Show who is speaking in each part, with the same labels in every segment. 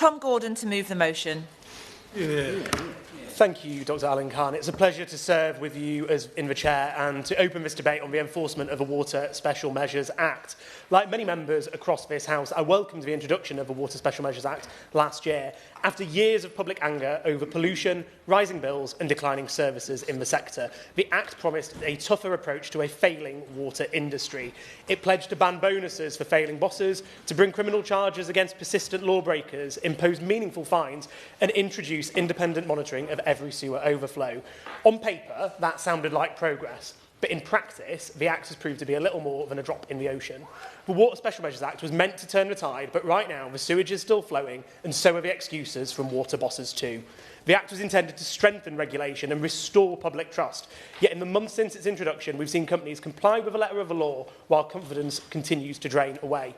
Speaker 1: Tom Gordon to move the motion.
Speaker 2: Thank you, Dr Alan Khan. It's a pleasure to serve with you as in the chair and to open this debate on the enforcement of the Water Special Measures Act. Like many members across this House, I welcomed the introduction of the Water Special Measures Act last year after years of public anger over pollution, rising bills and declining services in the sector. The Act promised a tougher approach to a failing water industry. It pledged to ban bonuses for failing bosses, to bring criminal charges against persistent lawbreakers, impose meaningful fines and introduce independent monitoring of every sewer overflow. On paper, that sounded like progress. But in practice, the Act has proved to be a little more than a drop in the ocean. The Water Special Measures Act was meant to turn the tide, but right now the sewage is still flowing, and so are the excuses from water bosses too. The Act was intended to strengthen regulation and restore public trust. Yet in the months since its introduction, we've seen companies comply with the letter of the law while confidence continues to drain away.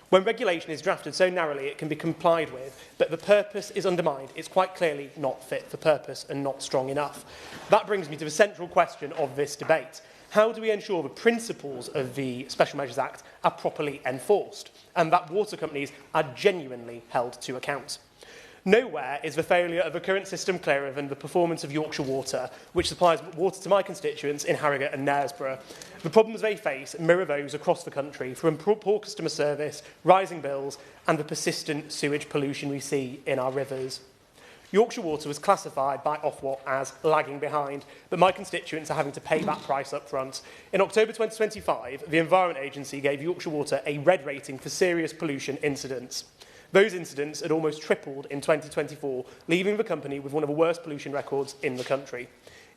Speaker 2: When regulation is drafted so narrowly, it can be complied with, but the purpose is undermined. It's quite clearly not fit for purpose and not strong enough. That brings me to the central question of this debate. How do we ensure the principles of the Special Measures Act are properly enforced and that water companies are genuinely held to account? Nowhere is the failure of the current system clearer than the performance of Yorkshire Water, which supplies water to my constituents in Harrogate and Knaresborough. The problems they face mirror those across the country, from poor customer service, rising bills and the persistent sewage pollution we see in our rivers. Yorkshire Water was classified by Ofwat as lagging behind, but my constituents are having to pay that price up front. In October 2025, the Environment Agency gave Yorkshire Water a red rating for serious pollution incidents. Those incidents had almost tripled in 2024, leaving the company with one of the worst pollution records in the country.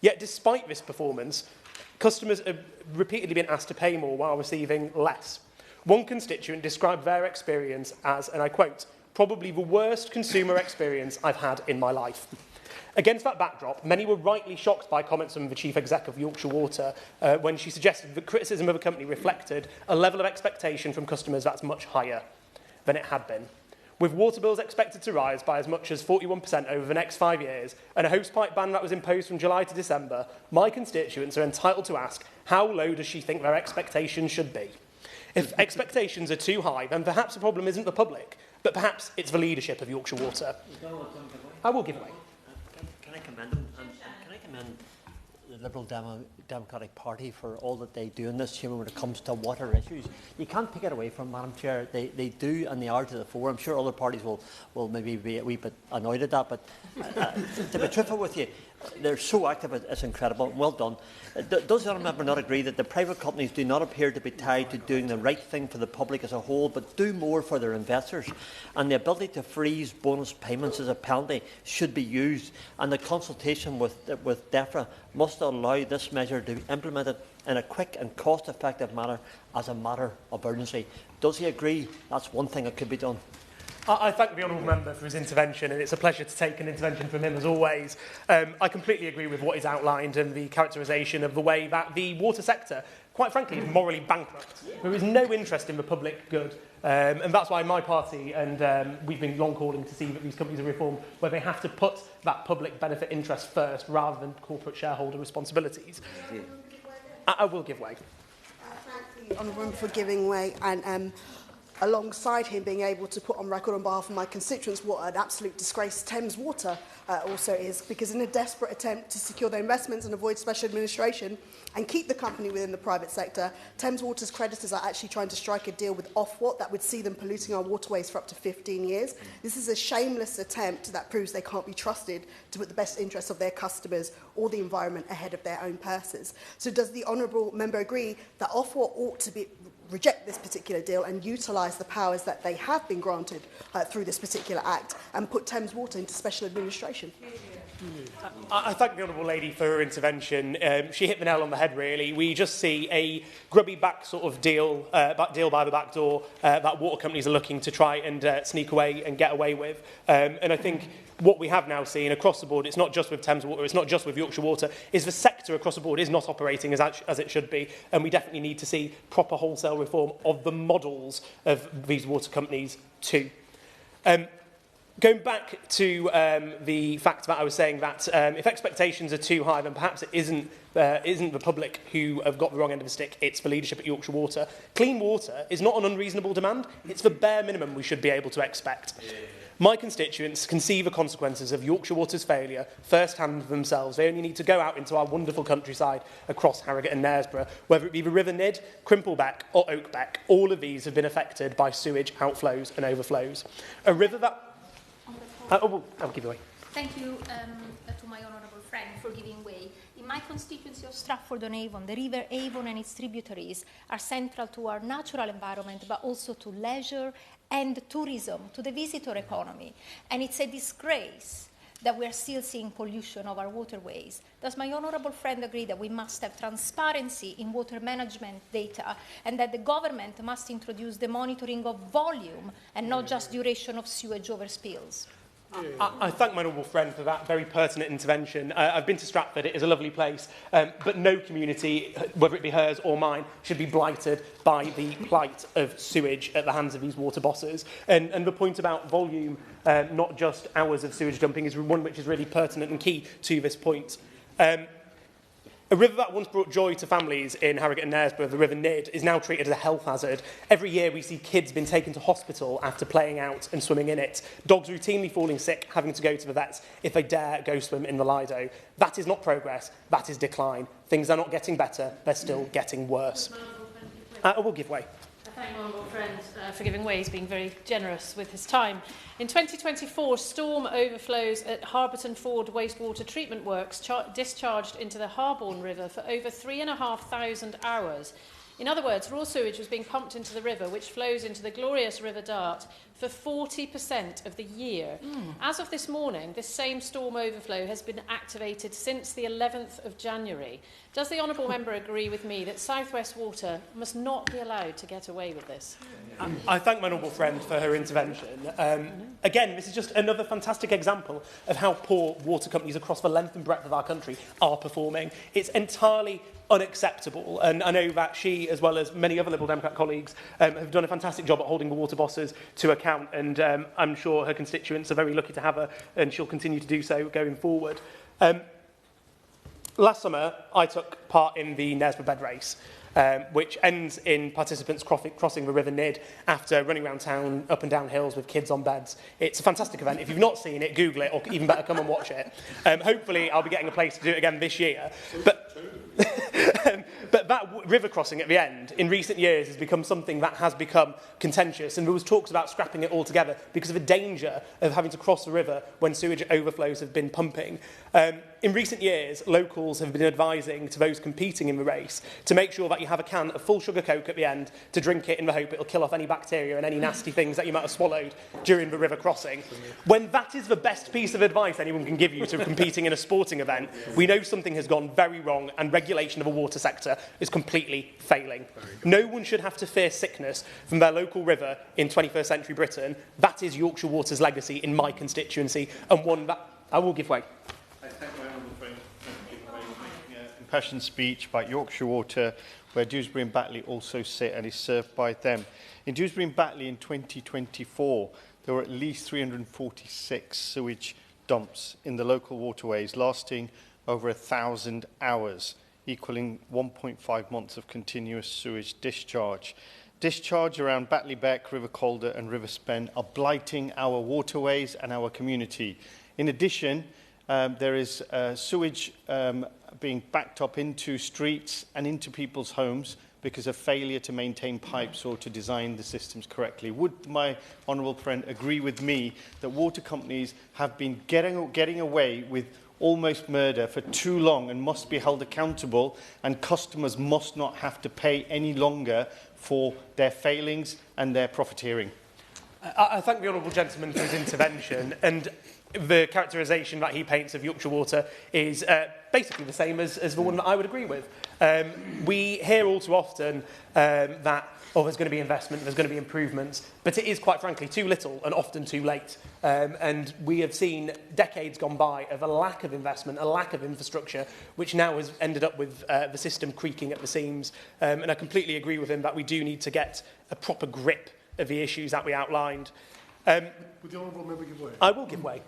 Speaker 2: Yet despite this performance, customers have repeatedly been asked to pay more while receiving less. One constituent described their experience as, and I quote, "probably the worst consumer experience I've had in my life." Against that backdrop, many were rightly shocked by comments from the Chief Exec of Yorkshire Water when she suggested that criticism of the company reflected a level of expectation from customers that's much higher than it had been. With water bills expected to rise by as much as 41% over the next 5 years and a hosepipe ban that was imposed from July to December, my constituents are entitled to ask how low does she think their expectations should be? If expectations are too high, then perhaps the problem isn't the public, but perhaps it's the leadership of Yorkshire Water. I will give away.
Speaker 3: Can I commend them? And can I commend the Liberal Democratic Party for all that they do in this chamber when it comes to water issues? You can't take it away from Madam Chair. They do, and they are to the fore. I'm sure other parties will maybe be a wee bit annoyed at that, but to be truthful with you, they're so active, it's incredible. Well done. Does the Honourable Member not agree that the private companies do not appear to be tied to doing the right thing for the public as a whole, but do more for their investors? And the ability to freeze bonus payments as a penalty should be used, and the consultation with DEFRA must allow this measure to be implemented in a quick and cost-effective manner as a matter of urgency. Does he agree that's one thing that could be done?
Speaker 2: I thank the Honourable Member for his intervention, and it's a pleasure to take an intervention from him as always. I completely agree with what he's outlined and the characterisation of the way that the water sector, quite frankly, is morally bankrupt. There is no interest in the public good, and that's why my party and we've been long calling to see that these companies are reformed, where they have to put that public benefit interest first rather than corporate shareholder responsibilities. I will give way.
Speaker 4: Thank the Honourable Member for giving way, and alongside him being able to put on record on behalf of my constituents what an absolute disgrace Thames Water also is, because in a desperate attempt to secure their investments and avoid special administration and keep the company within the private sector, Thames Water's creditors are actually trying to strike a deal with Ofwat that would see them polluting our waterways for up to 15 years. This is a shameless attempt that proves they can't be trusted to put the best interests of their customers or the environment ahead of their own purses. So does the Honourable Member agree that Ofwat ought to reject this particular deal and utilise the powers that they have been granted through this particular Act and put Thames Water into special administration?
Speaker 2: I thank the Honourable Lady for her intervention. She hit the nail on the head, really. We just see a grubby back sort of deal by the back door that water companies are looking to try and sneak away and get away with. And I think what we have now seen across the board, it's not just with Thames Water, it's not just with Yorkshire Water, is the sector across the board is not operating as it should be, and we definitely need to see proper wholesale reform of the models of these water companies too. Going back to the fact that I was saying that if expectations are too high, then perhaps it isn't the public who have got the wrong end of the stick, it's the leadership at Yorkshire Water. Clean water is not an unreasonable demand, it's the bare minimum we should be able to expect. My constituents can see the consequences of Yorkshire Water's failure first-hand themselves. They only need to go out into our wonderful countryside across Harrogate and Knaresborough, whether it be the River Nid, Crimplebeck or Oakbeck. All of these have been affected by sewage outflows and overflows. A river that... I'll give you away.
Speaker 5: Thank you to my honourable friend for giving way. In my constituency of Stratford-on-Avon, the River Avon and its tributaries are central to our natural environment, but also to leisure and tourism, to the visitor economy. And it's a disgrace that we are still seeing pollution of our waterways. Does my honourable friend agree that we must have transparency in water management data and that the government must introduce the monitoring of volume and not just duration of sewage overspills?
Speaker 2: I thank my honourable friend for that very pertinent intervention. I've been to Stratford, it is a lovely place, but no community, whether it be hers or mine, should be blighted by the plight of sewage at the hands of these water bosses. And the point about volume, not just hours of sewage dumping, is one which is really pertinent and key to this point. A river that once brought joy to families in Harrogate and Knaresborough, the River Nid, is now treated as a health hazard. Every year we see kids being taken to hospital after playing out and swimming in it. Dogs routinely falling sick, having to go to the vets if they dare go swim in the Lido. That is not progress, that is decline. Things are not getting better, they're still getting worse. I will give way.
Speaker 6: I thank my honourable friend for giving way. He's being very generous with his time. In 2024, storm overflows at Harberton Ford wastewater treatment works discharged into the Harborne River for over 3,500 hours. In other words, raw sewage was being pumped into the river, which flows into the glorious River Dart, for 40% of the year. As of this morning, this same storm overflow has been activated since the 11th of January. Does the honourable member agree with me that South West Water must not be allowed to get away with this?
Speaker 2: I thank my honourable friend for her intervention. Again, this is just another fantastic example of how poor water companies across the length and breadth of our country are performing. It's entirely unacceptable, and I know that she, as well as many other Liberal Democrat colleagues, have done a fantastic job at holding the water bosses to account, and I'm sure her constituents are very lucky to have her, and she'll continue to do so going forward. Last summer, I took part in the Knaresborough bed race, which ends in participants crossing the River Nid after running around town, up and down hills with kids on beds. It's a fantastic event. If you've not seen it, Google it, or even better, come and watch it. Hopefully, I'll be getting a place to do it again this year. But that river crossing at the end, in recent years, has become something that has become contentious, and there was talks about scrapping it altogether because of the danger of having to cross the river when sewage overflows have been pumping. In recent years, locals have been advising to those competing in the race to make sure that you have a can of full sugar Coke at the end to drink it in the hope it'll kill off any bacteria and any nasty things that you might have swallowed during the river crossing. When that is the best piece of advice anyone can give you to competing in a sporting event, we know something has gone very wrong and regulation of the water sector is completely failing. No one should have to fear sickness from their local river in 21st century Britain. That is Yorkshire Water's legacy in my constituency, and one that I will give way.
Speaker 7: I thank my honourable friend for making an impassioned speech about Yorkshire Water, where Dewsbury and Batley also sit and is served by them. In Dewsbury and Batley in 2024, there were at least 346 sewage dumps in the local waterways, lasting over 1,000 hours, equalling 1.5 months of continuous sewage discharge. Discharge around Batley Beck, River Calder and River Spen are blighting our waterways and our community. In addition, there is sewage being backed up into streets and into people's homes because of failure to maintain pipes or to design the systems correctly. Would my honourable friend agree with me that water companies have been getting away with almost murder for too long and must be held accountable, and customers must not have to pay any longer for their failings and their profiteering?
Speaker 2: I thank the honourable gentleman for his intervention, and the characterisation that he paints of Yorkshire Water is basically the same as the one that I would agree with. We hear all too often that there's going to be investment, there's going to be improvements, but it is quite frankly too little and often too late. And we have seen decades gone by of a lack of investment, a lack of infrastructure, which now has ended up with the system creaking at the seams. And I completely agree with him that we do need to get a proper grip of the issues that we outlined.
Speaker 8: Would the honourable member give way?
Speaker 2: I will give way.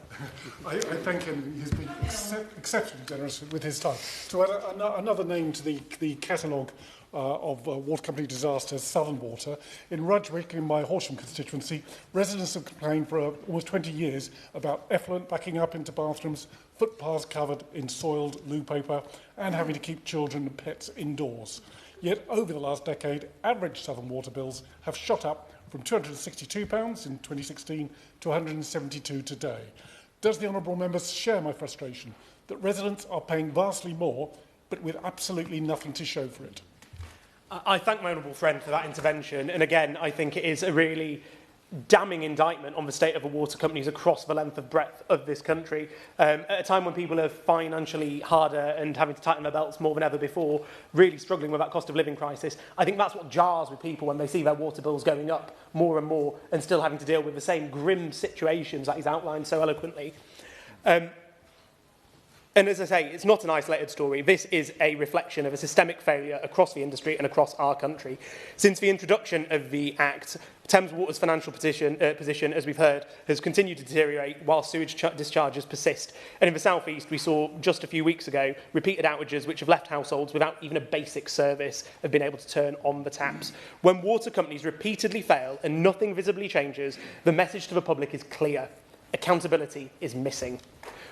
Speaker 8: I thank him. He's been exceptionally generous with his time. To add another name to the catalogue of water company disasters, Southern Water. In Rudgwick, in my Horsham constituency, residents have complained for almost 20 years about effluent backing up into bathrooms, footpaths covered in soiled loo paper, and having to keep children and pets indoors. Yet, over the last decade, average Southern Water bills have shot up from £262 in 2016 to £172 today. Does the honourable members share my frustration that residents are paying vastly more, but with absolutely nothing to show for it?
Speaker 2: I thank my honourable friend for that intervention, and again, I think it is a really damning indictment on the state of the water companies across the length and breadth of this country. At a time when people are financially harder and having to tighten their belts more than ever before, really struggling with that cost of living crisis, I think that's what jars with people when they see their water bills going up more and more and still having to deal with the same grim situations that he's outlined so eloquently. And as I say, it's not an isolated story. This is a reflection of a systemic failure across the industry and across our country. Since the introduction of the Act, Thames Water's financial position, as we've heard, has continued to deteriorate while sewage discharges persist. And in the South East, we saw just a few weeks ago repeated outages which have left households without even a basic service of being able to turn on the taps. When water companies repeatedly fail and nothing visibly changes, the message to the public is clear. Accountability is missing.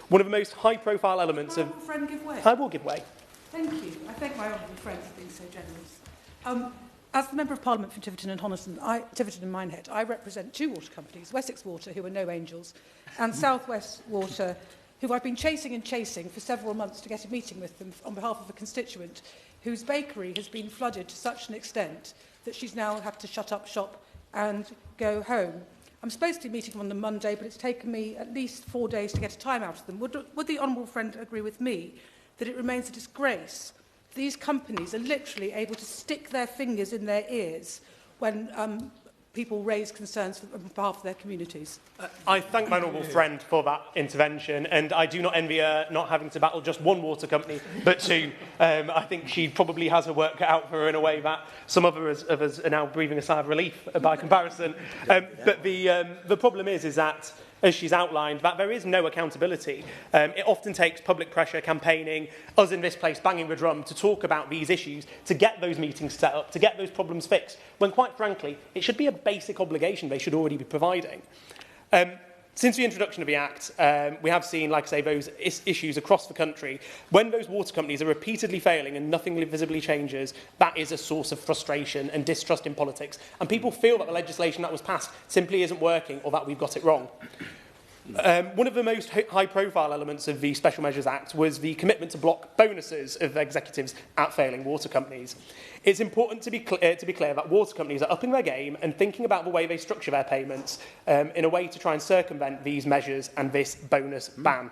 Speaker 2: One of the most high-profile elements of...
Speaker 9: friend give way?
Speaker 2: I will give way.
Speaker 9: Thank you. I thank my honourable friend for being so generous. As the Member of Parliament for Tiverton and Tiverton and Minehead, I represent two water companies, Wessex Water, who are no angels, and South West Water, who I've been chasing for several months to get a meeting with them on behalf of a constituent whose bakery has been flooded to such an extent that she's now had to shut up shop and go home. I'm supposed to be meeting them on the Monday, but it's taken me at least 4 days to get a time out of them. Would the honourable friend agree with me that it remains a disgrace that these companies are literally able to stick their fingers in their ears when people raise concerns on behalf of their communities?
Speaker 2: I thank my honourable friend for that intervention, and I do not envy her not having to battle just one water company, but two. I think she probably has her work cut out for her in a way that some of us are now breathing a sigh of relief by comparison. But the problem is that, as she's outlined, that there is no accountability. It often takes public pressure, campaigning, us in this place banging the drum to talk about these issues, to get those meetings set up, to get those problems fixed, when quite frankly, it should be a basic obligation they should already be providing. Since the introduction of the Act, we have seen, like I say, those issues across the country. When those water companies are repeatedly failing and nothing visibly changes, that is a source of frustration and distrust in politics. And people feel that the legislation that was passed simply isn't working or that we've got it wrong. One of the most high-profile elements of the Special Measures Act was the commitment to block bonuses of executives at failing water companies. It's important to be clear that water companies are upping their game and thinking about the way they structure their payments in a way to try and circumvent these measures and this bonus ban.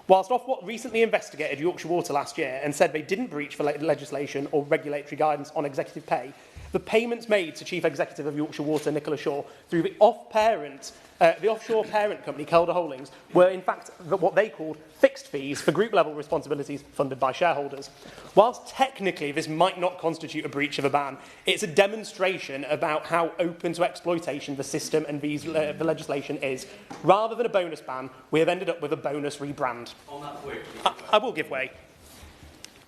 Speaker 2: Whilst Ofwat recently investigated Yorkshire Water last year and said they didn't breach the legislation or regulatory guidance on executive pay, the payments made to Chief Executive of Yorkshire Water, Nicola Shaw, through the offshore parent company, Calder Holdings, were in fact what they called fixed fees for group-level responsibilities funded by shareholders. Whilst technically this might not constitute a breach of a ban, it's a demonstration about how open to exploitation the system and the legislation is. Rather than a bonus ban, we have ended up with a bonus rebrand.
Speaker 10: On that point,
Speaker 2: I will give way.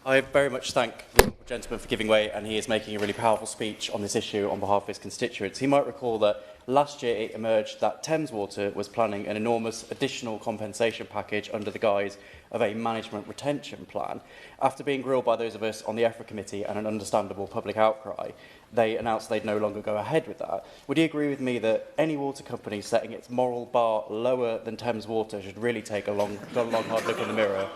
Speaker 10: I very much thank the gentleman for giving way, and he is making a really powerful speech on this issue on behalf of his constituents. He might recall that last year it emerged that Thames Water was planning an enormous additional compensation package under the guise of a management retention plan. After being grilled by those of us on the EFRA committee and an understandable public outcry, they announced they'd no longer go ahead with that. Would you agree with me that any water company setting its moral bar lower than Thames Water should really take a long hard look in the mirror?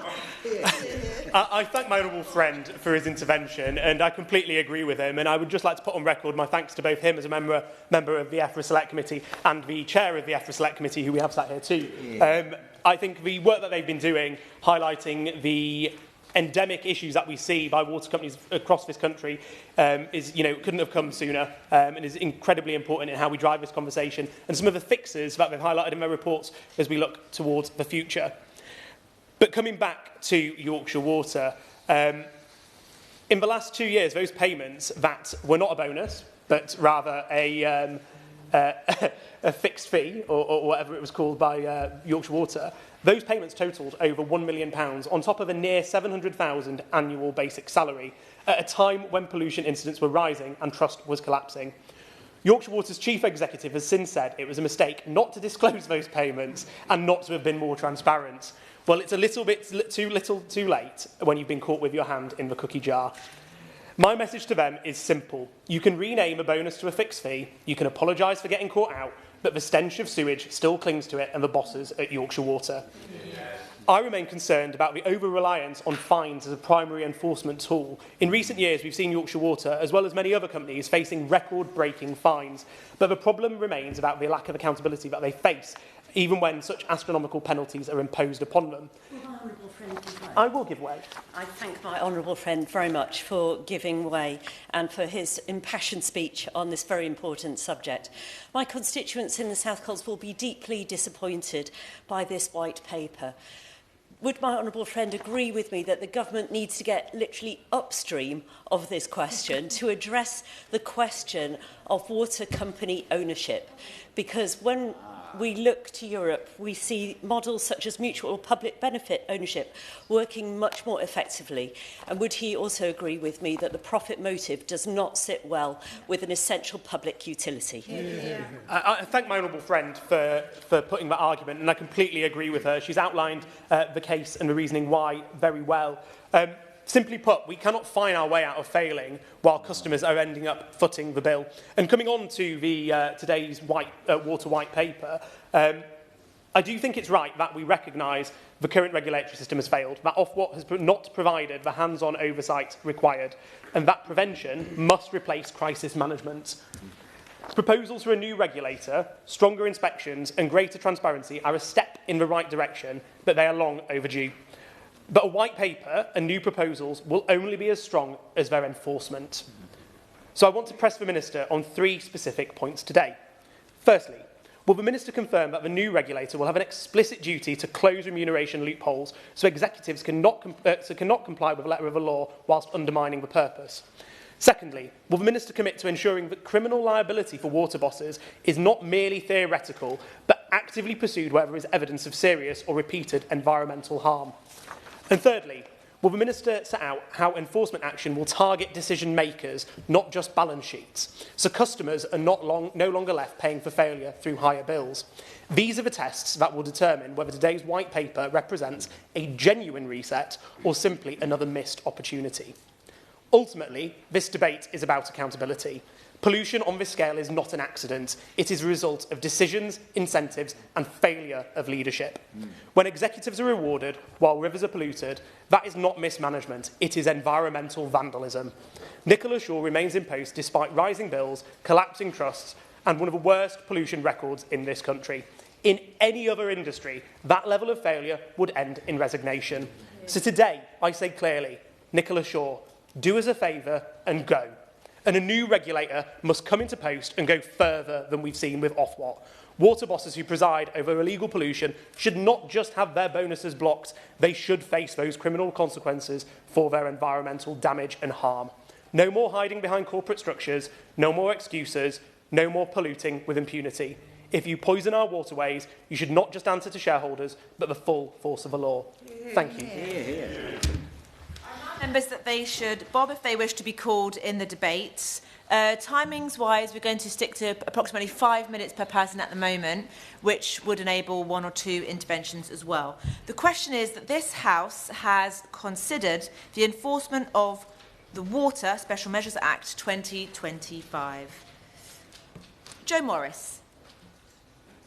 Speaker 2: I thank my honourable friend for his intervention, and I completely agree with him. And I would just like to put on record my thanks to both him as a member of the EFRA Select Committee and the chair of the EFRA Select Committee, who we have sat here too. I think the work that they've been doing, highlighting the endemic issues that we see by water companies across this country couldn't have come sooner, and is incredibly important in how we drive this conversation and some of the fixes that they've highlighted in their reports as we look towards the future. But coming back to Yorkshire Water, in the last 2 years, those payments that were not a bonus, but rather a fixed fee, or whatever it was called by Yorkshire Water, those payments totalled over £1 million on top of a near £700,000 annual basic salary. at a time when pollution incidents were rising and trust was collapsing. Yorkshire Water's chief executive has since said it was a mistake not to disclose those payments and not to have been more transparent. Well, it's a little bit too late when you've been caught with your hand in the cookie jar. My message to them is simple. You can rename a bonus to a fixed fee, you can apologise for getting caught out, but the stench of sewage still clings to it and the bosses at Yorkshire Water. I remain concerned about the over-reliance on fines as a primary enforcement tool. In recent years, we've seen Yorkshire Water, as well as many other companies, facing record-breaking fines. But the problem remains about the lack of accountability that they face, even when such astronomical penalties are imposed upon them. I will give way.
Speaker 11: I thank my honourable friend very much for giving way and for his impassioned speech on this very important subject. My constituents in the South Cols will be deeply disappointed by this white paper. Would my honourable friend agree with me that the government needs to get literally upstream of this question to address the question of water company ownership? Because when we look to Europe, we see models such as mutual or public benefit ownership working much more effectively. And would he also agree with me that the profit motive does not sit well with an essential public utility?
Speaker 2: I thank my honourable friend for putting that argument, and I completely agree with her. She's outlined the case and the reasoning why very well. Simply put, we cannot find our way out of failing while customers are ending up footing the bill. And coming on to the today's water white paper, I do think it's right that we recognise the current regulatory system has failed, that Ofwat has not provided the hands-on oversight required, and that prevention must replace crisis management. Proposals for a new regulator, stronger inspections and greater transparency are a step in the right direction, but they are long overdue. But a white paper and new proposals will only be as strong as their enforcement. So I want to press the Minister on 3 specific points today. Firstly, will the Minister confirm that the new regulator will have an explicit duty to close remuneration loopholes so executives cannot comply with the letter of the law whilst undermining the purpose? Secondly, will the Minister commit to ensuring that criminal liability for water bosses is not merely theoretical, but actively pursued where there is evidence of serious or repeated environmental harm? And thirdly, will the Minister set out how enforcement action will target decision makers, not just balance sheets, so customers are no longer left paying for failure through higher bills? These are the tests that will determine whether today's white paper represents a genuine reset or simply another missed opportunity. Ultimately, this debate is about accountability. Pollution on this scale is not an accident. It is a result of decisions, incentives and failure of leadership. When executives are rewarded while rivers are polluted, that is not mismanagement, it is environmental vandalism. Nicola Shaw remains in post despite rising bills, collapsing trusts and one of the worst pollution records in this country. In any other industry, that level of failure would end in resignation. So today, I say clearly, Nicola Shaw, do us a favour and go. And a new regulator must come into post and go further than we've seen with Ofwat. Water bosses who preside over illegal pollution should not just have their bonuses blocked, they should face those criminal consequences for their environmental damage and harm. No more hiding behind corporate structures, no more excuses, no more polluting with impunity. If you poison our waterways, you should not just answer to shareholders, but the full force of the law. Thank you.
Speaker 1: Members that they should, Bob, if they wish to be called in the debates. Timings-wise, we're going to stick to approximately 5 minutes per person at the moment, which would enable 1 or 2 interventions as well. The question is that this House has considered the enforcement of the Water Special Measures Act 2025. Joe Morris.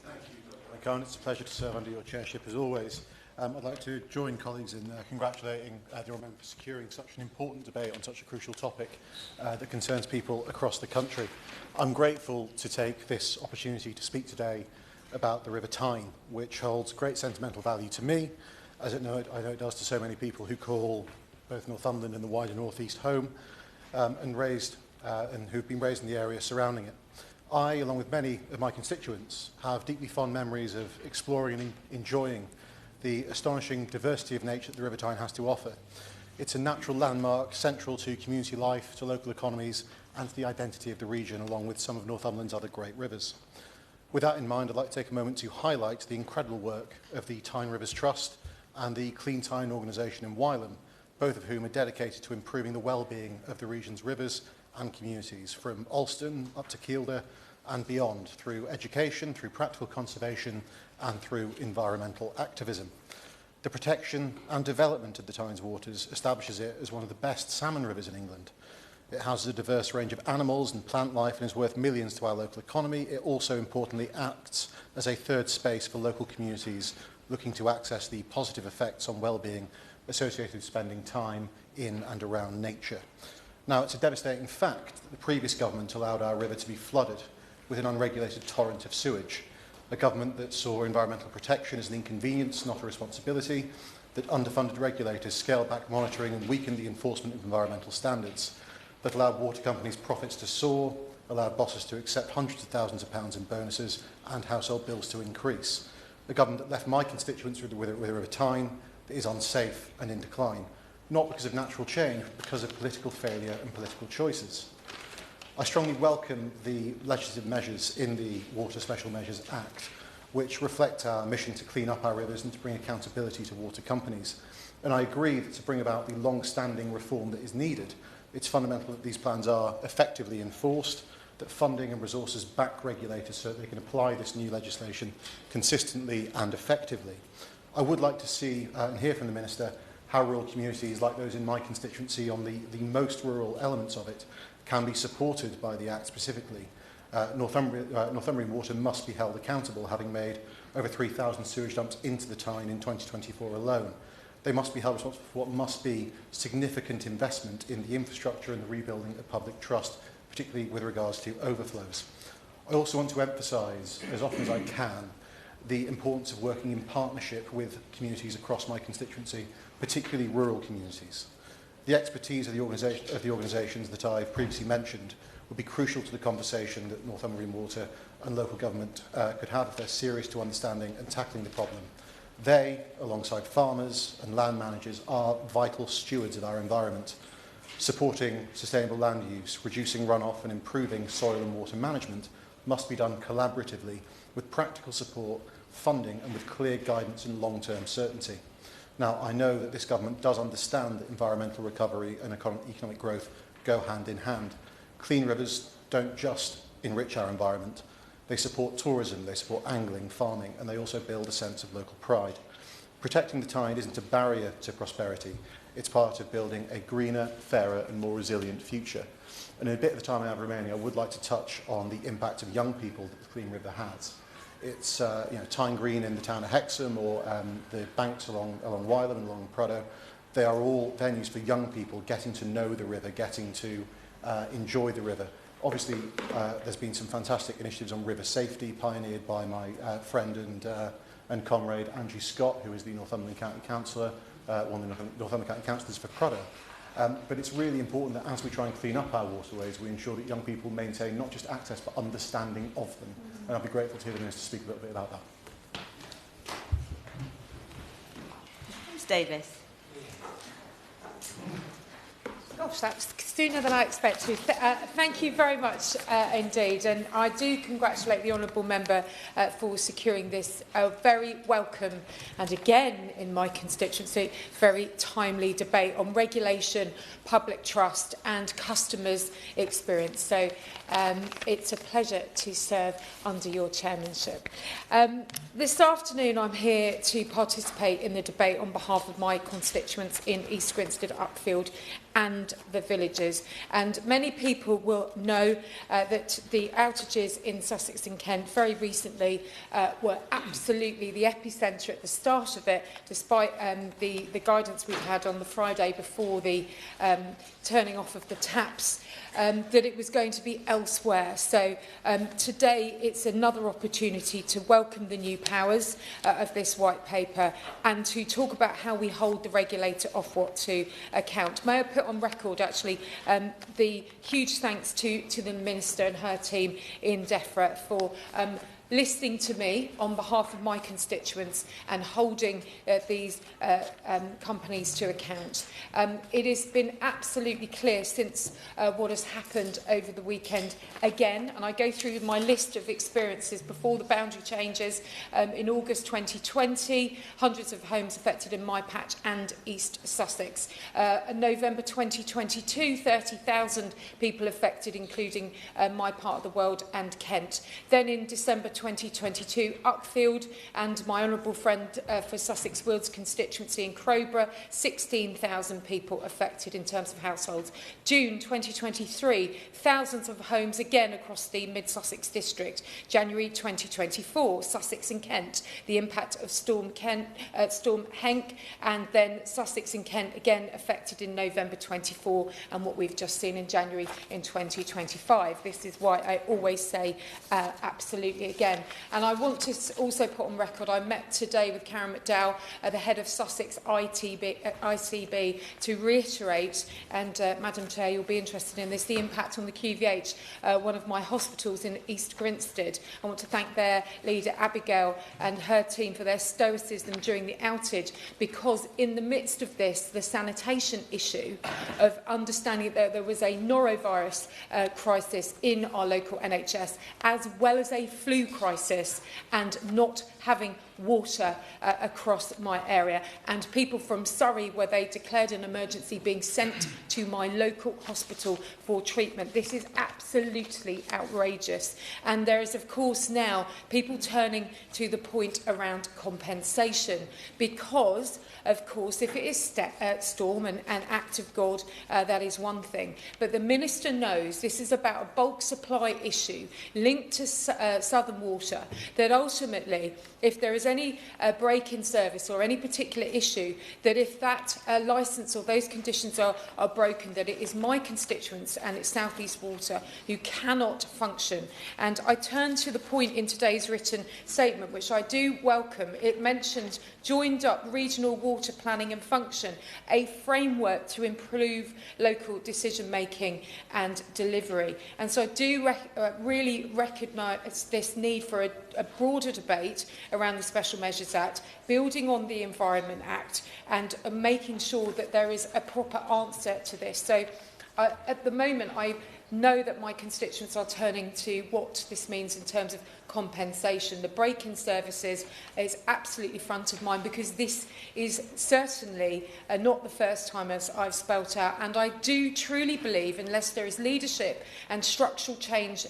Speaker 12: Thank you, Dr. Cohen. It's a pleasure to serve under your chairship as always. I'd like to join colleagues in congratulating the Honourable Member for securing such an important debate on such a crucial topic that concerns people across the country. I'm grateful to take this opportunity to speak today about the River Tyne, which holds great sentimental value to me, as I know it does to so many people who call both Northumberland and the wider North East home, and who've been raised in the area surrounding it. I, along with many of my constituents, have deeply fond memories of exploring and enjoying the astonishing diversity of nature that the River Tyne has to offer. It's a natural landmark central to community life, to local economies and to the identity of the region, along with some of Northumberland's other great rivers. With that in mind, I'd like to take a moment to highlight the incredible work of the Tyne Rivers Trust and the Clean Tyne organisation in Wylam, both of whom are dedicated to improving the well-being of the region's rivers and communities, from Alston up to Kielder and beyond, through education, through practical conservation and through environmental activism. The protection and development of the Tynes waters establishes it as one of the best salmon rivers in England. It houses a diverse range of animals and plant life and is worth millions to our local economy. It also importantly acts as a third space for local communities looking to access the positive effects on well-being associated with spending time in and around nature. Now, it's a devastating fact that the previous government allowed our river to be flooded with an unregulated torrent of sewage. A government that saw environmental protection as an inconvenience, not a responsibility, that underfunded regulators scaled back monitoring and weakened the enforcement of environmental standards, that allowed water companies' profits to soar, allowed bosses to accept hundreds of thousands of pounds in bonuses and household bills to increase. A government that left my constituents with a River Tyne that is unsafe and in decline, not because of natural change, but because of political failure and political choices. I strongly welcome the legislative measures in the Water Special Measures Act, which reflect our mission to clean up our rivers and to bring accountability to water companies. And I agree that to bring about the long-standing reform that is needed, it's fundamental that these plans are effectively enforced, that funding and resources back regulators so that they can apply this new legislation consistently and effectively. I would like to see and hear from the Minister how rural communities like those in my constituency on the most rural elements of it can be supported by the Act specifically. Northumbrian Water must be held accountable, having made over 3,000 sewage dumps into the Tyne in 2024 alone. They must be held responsible for what must be significant investment in the infrastructure and the rebuilding of public trust, particularly with regards to overflows. I also want to emphasise, as often as I can, the importance of working in partnership with communities across my constituency, particularly rural communities. The expertise of the organisations that I've previously mentioned would be crucial to the conversation that Northumbrian Water and local government could have if they're serious to understanding and tackling the problem. They, alongside farmers and land managers, are vital stewards of our environment. Supporting sustainable land use, reducing runoff and improving soil and water management must be done collaboratively with practical support, funding and with clear guidance and long-term certainty. Now, I know that this government does understand that environmental recovery and economic growth go hand in hand. Clean rivers don't just enrich our environment, they support tourism, they support angling, farming, and they also build a sense of local pride. Protecting the Tyne isn't a barrier to prosperity, it's part of building a greener, fairer and more resilient future. And in a bit of the time I have remaining, I would like to touch on the impact of young people that the Clean River has. It's Tyne Green in the town of Hexham or the banks along Wylam and along Prudhoe. They are all venues for young people getting to know the river, getting to enjoy the river. Obviously, there's been some fantastic initiatives on river safety pioneered by my friend and comrade Angie Scott, who is the Northumberland County Councillor, one of the Northumberland County Councillors for Prudhoe. But it's really important that as we try and clean up our waterways, we ensure that young people maintain not just access but understanding of them. And I'll be grateful to hear the Minister speak a little bit about that.
Speaker 1: James Davis.
Speaker 13: Gosh, that's sooner than I expected. Thank you very much indeed. And I do congratulate the Honourable Member for securing this very welcome and, again, in my constituency, very timely debate on regulation, public trust and customers' experience. So it's a pleasure to serve under your chairmanship. This afternoon I'm here to participate in the debate on behalf of my constituents in East Grinstead, Uckfield and the villages. And many people will know that the outages in Sussex and Kent very recently were absolutely the epicentre at the start of it, despite the guidance we had on the Friday before the turning off of the taps, that it was going to be elsewhere. So today it's another opportunity to welcome the new powers of this white paper and to talk about how we hold the regulator off what to account. May I put on record actually the huge thanks to the Minister and her team in DEFRA for listening to me on behalf of my constituents and holding these companies to account. It has been absolutely clear since what has happened over the weekend again, and I go through my list of experiences before the boundary changes. In August 2020, hundreds of homes affected in my patch and East Sussex. In November 2022, 30,000 people affected, including my part of the world and Kent. Then in December 2022, Uckfield and my honourable friend for Sussex Wilts constituency in Crowborough, 16,000 people affected in terms of households. June 2023, thousands of homes again across the Mid-Sussex district. January 2024, Sussex and Kent, the impact of Storm Henk, and then Sussex and Kent again affected in November 24, and what we've just seen in January in 2025. This is why I always say absolutely again. And I want to also put on record, I met today with Karen McDowell, the head of Sussex ICB, to reiterate, and Madam Chair, you'll be interested in this, the impact on the QVH, one of my hospitals in East Grinstead. I want to thank their leader, Abigail, and her team for their stoicism during the outage, because in the midst of this, the sanitation issue of understanding that there was a norovirus crisis in our local NHS, as well as a flu crisis, and not having water across my area, and people from Surrey, where they declared an emergency, being sent to my local hospital for treatment. This is absolutely outrageous, and there is of course now people turning to the point around compensation, because of course if it is storm and an act of God, that is one thing, but the Minister knows this is about a bulk supply issue linked to Southern Water, that ultimately if there is any break in service or any particular issue, that if that licence or those conditions are broken, that it is my constituents and it's South East Water who cannot function. And I turn to the point in today's written statement, which I do welcome. It mentions joined up regional water planning and function, a framework to improve local decision making and delivery. And so I do really recognise this need for a broader debate around the Special Measures Act, building on the Environment Act, and making sure that there is a proper answer to this. So at the moment, I know that my constituents are turning to what this means in terms of compensation. The break-in services is absolutely front of mind, because this is certainly not the first time, as I've spelt out, and I do truly believe unless there is leadership and structural change,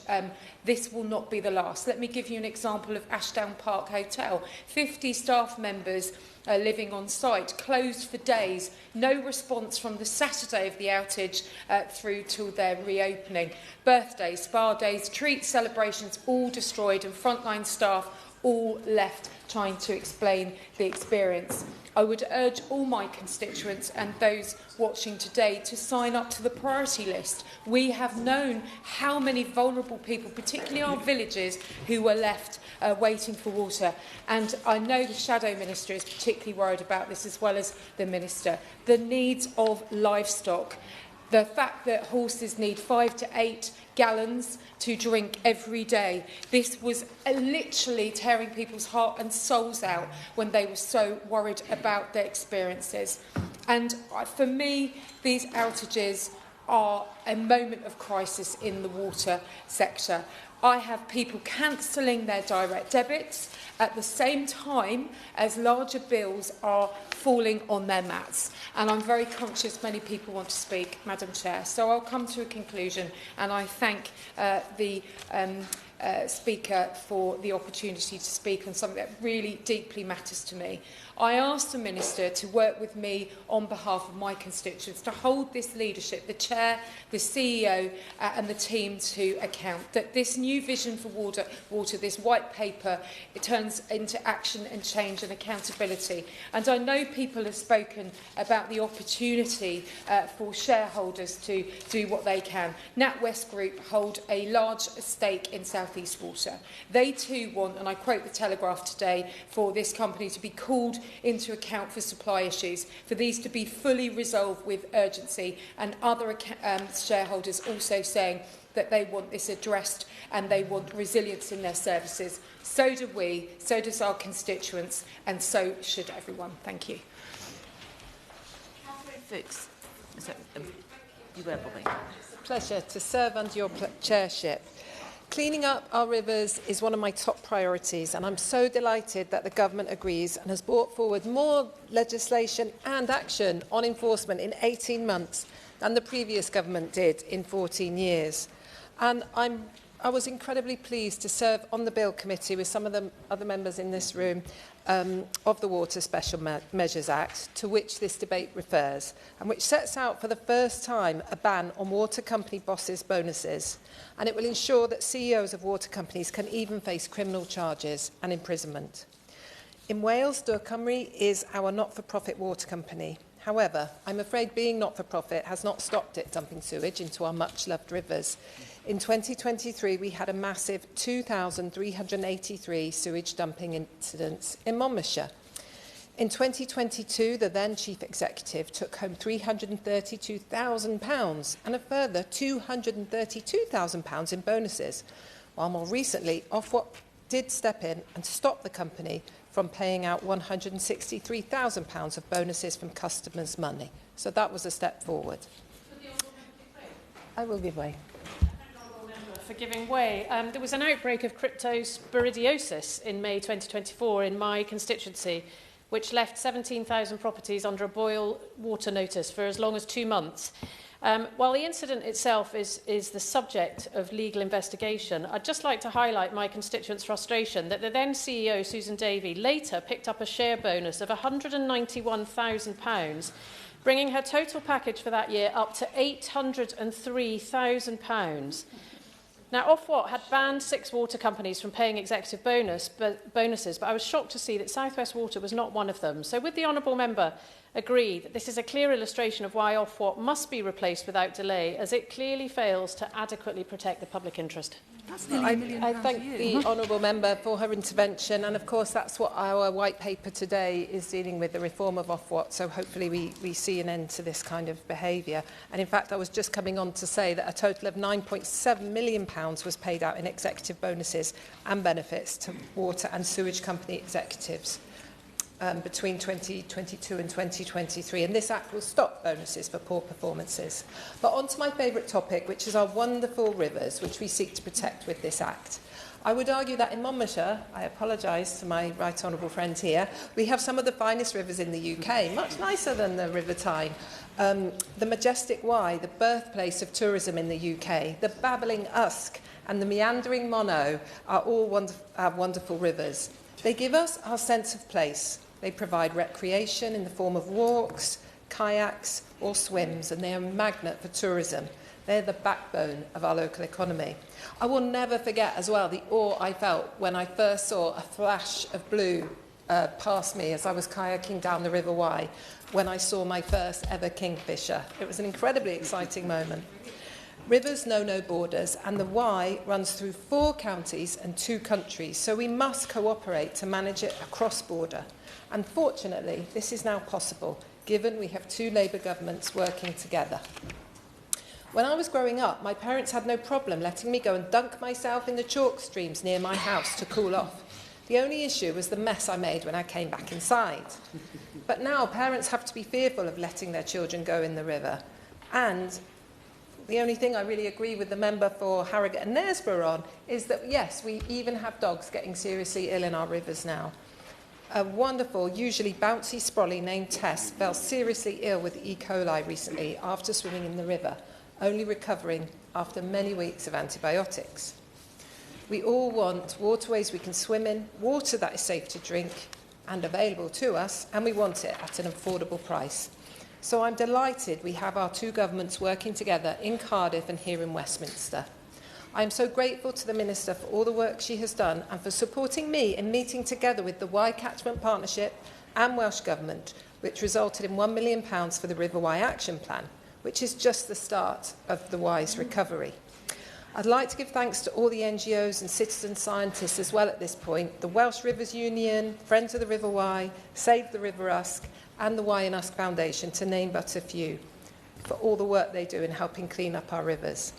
Speaker 13: this will not be the last. Let me give you an example of Ashdown Park Hotel. 50 staff members living on site, closed for days, no response from the Saturday of the outage through till their reopening. Birthdays, spa days, treats, celebrations, all destroyed, and frontline staff all left trying to explain the experience. I would urge all my constituents and those watching today to sign up to the priority list. We have known how many vulnerable people, particularly our villages, who were left waiting for water. And I know the Shadow Minister is particularly worried about this, as well as the Minister. The needs of livestock. The fact that horses need 5 to 8 gallons to drink every day. This was literally tearing people's heart and souls out when they were so worried about their experiences. And for me, these outages are a moment of crisis in the water sector. I have people cancelling their direct debits at the same time as larger bills are falling on their mats. And I'm very conscious many people want to speak, Madam Chair. So I'll come to a conclusion, and I thank the Speaker for the opportunity to speak on something that really deeply matters to me. I asked the Minister to work with me on behalf of my constituents to hold this leadership, the Chair, the CEO and the team to account, that this new vision for water, this white paper, it turns into action and change and accountability. And I know people have spoken about the opportunity for shareholders to do what they can. NatWest Group hold a large stake in South South East Water. They too want, and I quote the Telegraph today, for this company to be called into account for supply issues, for these to be fully resolved with urgency, and other shareholders also saying that they want this addressed and they want resilience in their services. So do we, so does our constituents, and so should everyone. Thank you.
Speaker 1: Fuchs. So, you were, Bobby.
Speaker 14: It's a pleasure to serve under your chairship. Cleaning up our rivers is one of my top priorities, and I'm so delighted that the government agrees and has brought forward more legislation and action on enforcement in 18 months than the previous government did in 14 years. And I was incredibly pleased to serve on the Bill Committee with some of the other members in this room of the Water Special Measures Act, to which this debate refers, and which sets out for the first time a ban on water company bosses' bonuses. And it will ensure that CEOs of water companies can even face criminal charges and imprisonment. In Wales, Dŵr Cymru is our not-for-profit water company. However, I'm afraid being not-for-profit has not stopped it dumping sewage into our much-loved rivers. In 2023, we had a massive 2,383 sewage dumping incidents in Monmouthshire. In 2022, the then Chief Executive took home £332,000 and a further £232,000 in bonuses, while more recently, Ofwat did step in and stop the company from paying out £163,000 of bonuses from customers' money. So that was a step forward. I will give way.
Speaker 6: For giving way. There was an outbreak of cryptosporidiosis in May 2024 in my constituency, which left 17,000 properties under a boil water notice for as long as 2 months. While the incident itself is the subject of legal investigation, I'd just like to highlight my constituents' frustration that the then CEO, Susan Davey, later picked up a share bonus of £191,000, bringing her total package for that year up to £803,000. Now, Ofwat had banned 6 water companies from paying executive bonuses, but I was shocked to see that South West Water was not one of them. So would the honourable member agree that this is a clear illustration of why Ofwat must be replaced without delay, as it clearly fails to adequately protect the public interest?
Speaker 14: I thank the honourable member for her intervention, and of course that's what our white paper today is dealing with, the reform of Ofwat, so hopefully we see an end to this kind of behaviour. And in fact, I was just coming on to say that a total of £9.7 million was paid out in executive bonuses and benefits to water and sewage company executives between 2022 and 2023, and this Act will stop bonuses for poor performances. But on to my favourite topic, which is our wonderful rivers, which we seek to protect with this Act. I would argue that in Monmouthshire, I apologise to my right honourable friend here, we have some of the finest rivers in the UK, much nicer than the River Tyne. The majestic Wye, the birthplace of tourism in the UK, the babbling Usk and the meandering Monnow are all wonderful rivers. They give us our sense of place. They provide recreation in the form of walks, kayaks or swims, and they are a magnet for tourism. They're the backbone of our local economy. I will never forget as well the awe I felt when I first saw a flash of blue past me as I was kayaking down the River Wye, when I saw my first ever kingfisher. It was an incredibly exciting moment. Rivers know no borders, and the Wye runs through 4 counties and 2 countries, so we must cooperate to manage it across border. And fortunately, this is now possible, given we have 2 Labour governments working together. When I was growing up, my parents had no problem letting me go and dunk myself in the chalk streams near my house to cool off. The only issue was the mess I made when I came back inside. But now parents have to be fearful of letting their children go in the river. And the only thing I really agree with the member for Harrogate and Knaresborough on is that, yes, we even have dogs getting seriously ill in our rivers now. A wonderful, usually bouncy sprolly named Tess fell seriously ill with E. coli recently after swimming in the river, only recovering after many weeks of antibiotics. We all want waterways we can swim in, water that is safe to drink and available to us, and we want it at an affordable price. So I'm delighted we have our 2 governments working together in Cardiff and here in Westminster. I am so grateful to the Minister for all the work she has done and for supporting me in meeting together with the Wye Catchment Partnership and Welsh Government, which resulted in £1 million for the River Wye Action Plan, which is just the start of the Wye's recovery. I'd like to give thanks to all the NGOs and citizen scientists as well at this point, the Welsh Rivers Union, Friends of the River Wye, Save the River Usk and the Wye and Usk Foundation, to name but a few, for all the work they do in helping clean up our rivers.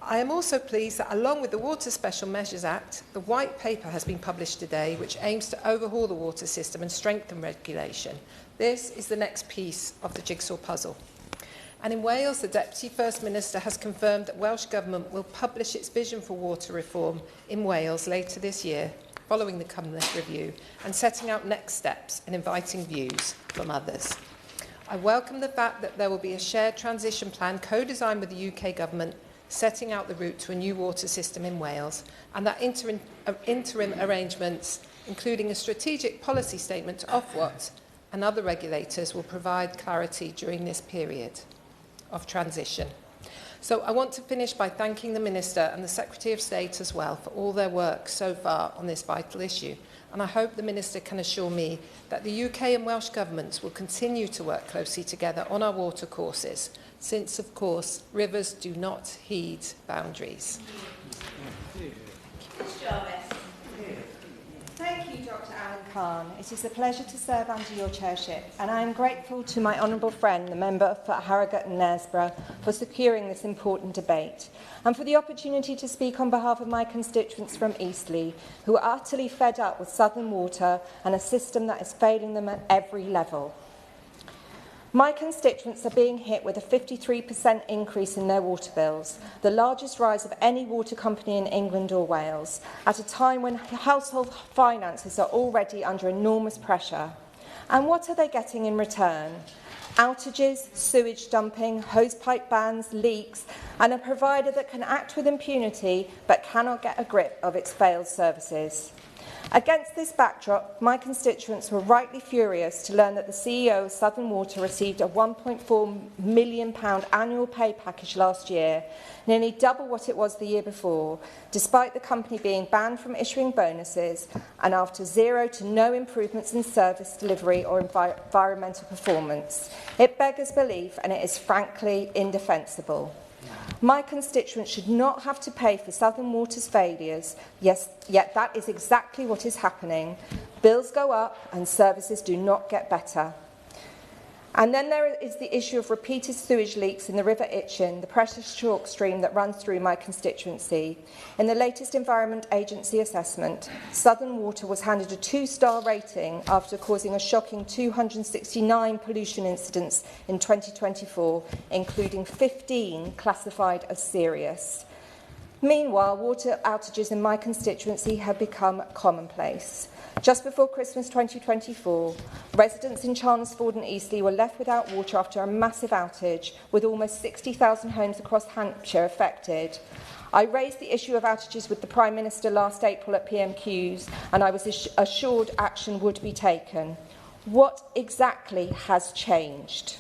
Speaker 14: I am also pleased that along with the Water Special Measures Act, the White Paper has been published today which aims to overhaul the water system and strengthen regulation. This is the next piece of the jigsaw puzzle. And in Wales, the Deputy First Minister has confirmed that Welsh Government will publish its vision for water reform in Wales later this year, following the Cumneth review, and setting out next steps and inviting views from others. I welcome the fact that there will be a shared transition plan co-designed with the UK Government, setting out the route to a new water system in Wales, and that interim arrangements, including a strategic policy statement to Ofwat and other regulators, will provide clarity during this period of transition. So I want to finish by thanking the Minister and the Secretary of State as well for all their work so far on this vital issue. And I hope the Minister can assure me that the UK and Welsh Governments will continue to work closely together on our water courses, since, of course, rivers do not heed boundaries.
Speaker 15: Thank you, Dr. Alan Khan. It is a pleasure to serve under your chairship, and I am grateful to my honourable friend, the member for Harrogate and Knaresborough, for securing this important debate, and for the opportunity to speak on behalf of my constituents from Eastleigh, who are utterly fed up with Southern Water and a system that is failing them at every level. My constituents are being hit with a 53% increase in their water bills, the largest rise of any water company in England or Wales, at a time when household finances are already under enormous pressure. And what are they getting in return? Outages, sewage dumping, hosepipe bans, leaks, and a provider that can act with impunity but cannot get a grip of its failed services. Against this backdrop, my constituents were rightly furious to learn that the CEO of Southern Water received a £1.4 million annual pay package last year, nearly double what it was the year before, despite the company being banned from issuing bonuses and after zero to no improvements in service delivery or environmental performance. It beggars belief, and it is frankly indefensible. My constituents should not have to pay for Southern Water's failures, yes, yet that is exactly what is happening. Bills go up and services do not get better. And then there is the issue of repeated sewage leaks in the River Itchen, the precious chalk stream that runs through my constituency. In the latest Environment Agency assessment, Southern Water was handed a 2-star rating after causing a shocking 269 pollution incidents in 2024, including 15 classified as serious. Meanwhile, water outages in my constituency have become commonplace. Just before Christmas 2024, residents in Chelmsford and Eastleigh were left without water after a massive outage, with almost 60,000 homes across Hampshire affected. I raised the issue of outages with the Prime Minister last April at PMQs, and I was assured action would be taken. What exactly has changed?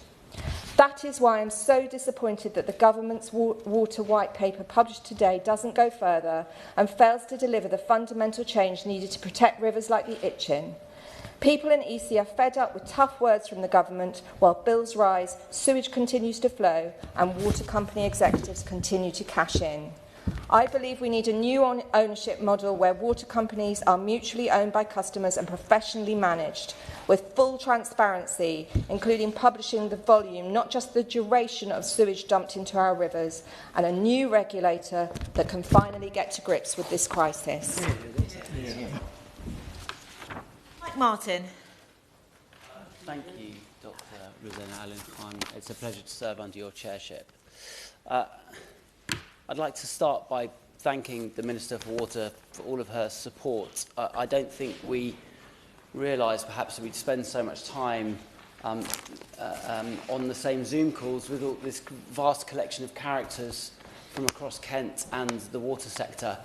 Speaker 15: That is why I'm so disappointed that the government's water white paper published today doesn't go further and fails to deliver the fundamental change needed to protect rivers like the Itchen. People in Eastleigh are fed up with tough words from the government while bills rise, sewage continues to flow and water company executives continue to cash in. I believe we need a new ownership model where water companies are mutually owned by customers and professionally managed, with full transparency, including publishing the volume, not just the duration of sewage dumped into our rivers, and a new regulator that can finally get to grips with this crisis.
Speaker 1: Mike Martin.
Speaker 16: Thank you, Dr. Rosanna Allen-Khan. It's a pleasure to serve under your chairship. I'd like to start by thanking the Minister for Water for all of her support. I don't think we realise perhaps that we'd spend so much time on the same Zoom calls with all this vast collection of characters from across Kent and the water sector.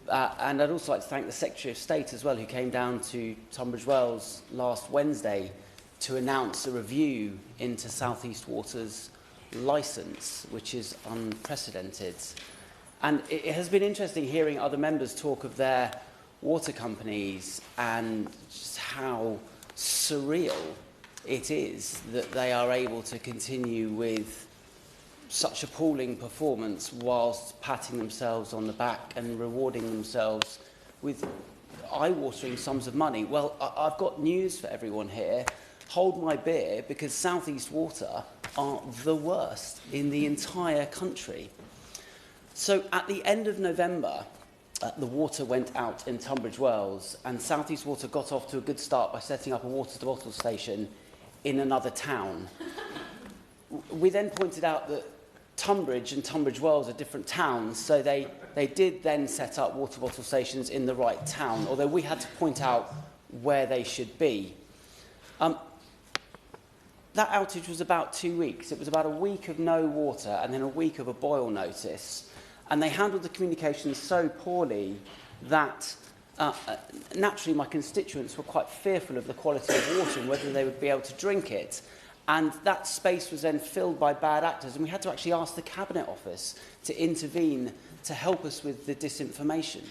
Speaker 16: And I'd also like to thank the Secretary of State as well, who came down to Tunbridge Wells last Wednesday to announce a review into South East Water's licence, which is unprecedented. And it has been interesting hearing other members talk of their water companies and just how surreal it is that they are able to continue with such appalling performance whilst patting themselves on the back and rewarding themselves with eye-watering sums of money. Well, I've got news for everyone here. Hold my beer, because South East Water are the worst in the entire country. So at the end of November, the water went out in Tunbridge Wells, and South East Water got off to a good start by setting up a water-to-bottle station in another town. We then pointed out that Tunbridge and Tunbridge Wells are different towns, so they did then set up water bottle stations in the right town, although we had to point out where they should be. That outage was about 2 weeks. It was about a week of no water and then a week of a boil notice. And they handled the communications so poorly that naturally my constituents were quite fearful of the quality of water and whether they would be able to drink it. And that space was then filled by bad actors, and we had to actually ask the Cabinet Office to intervene to help us with the disinformation.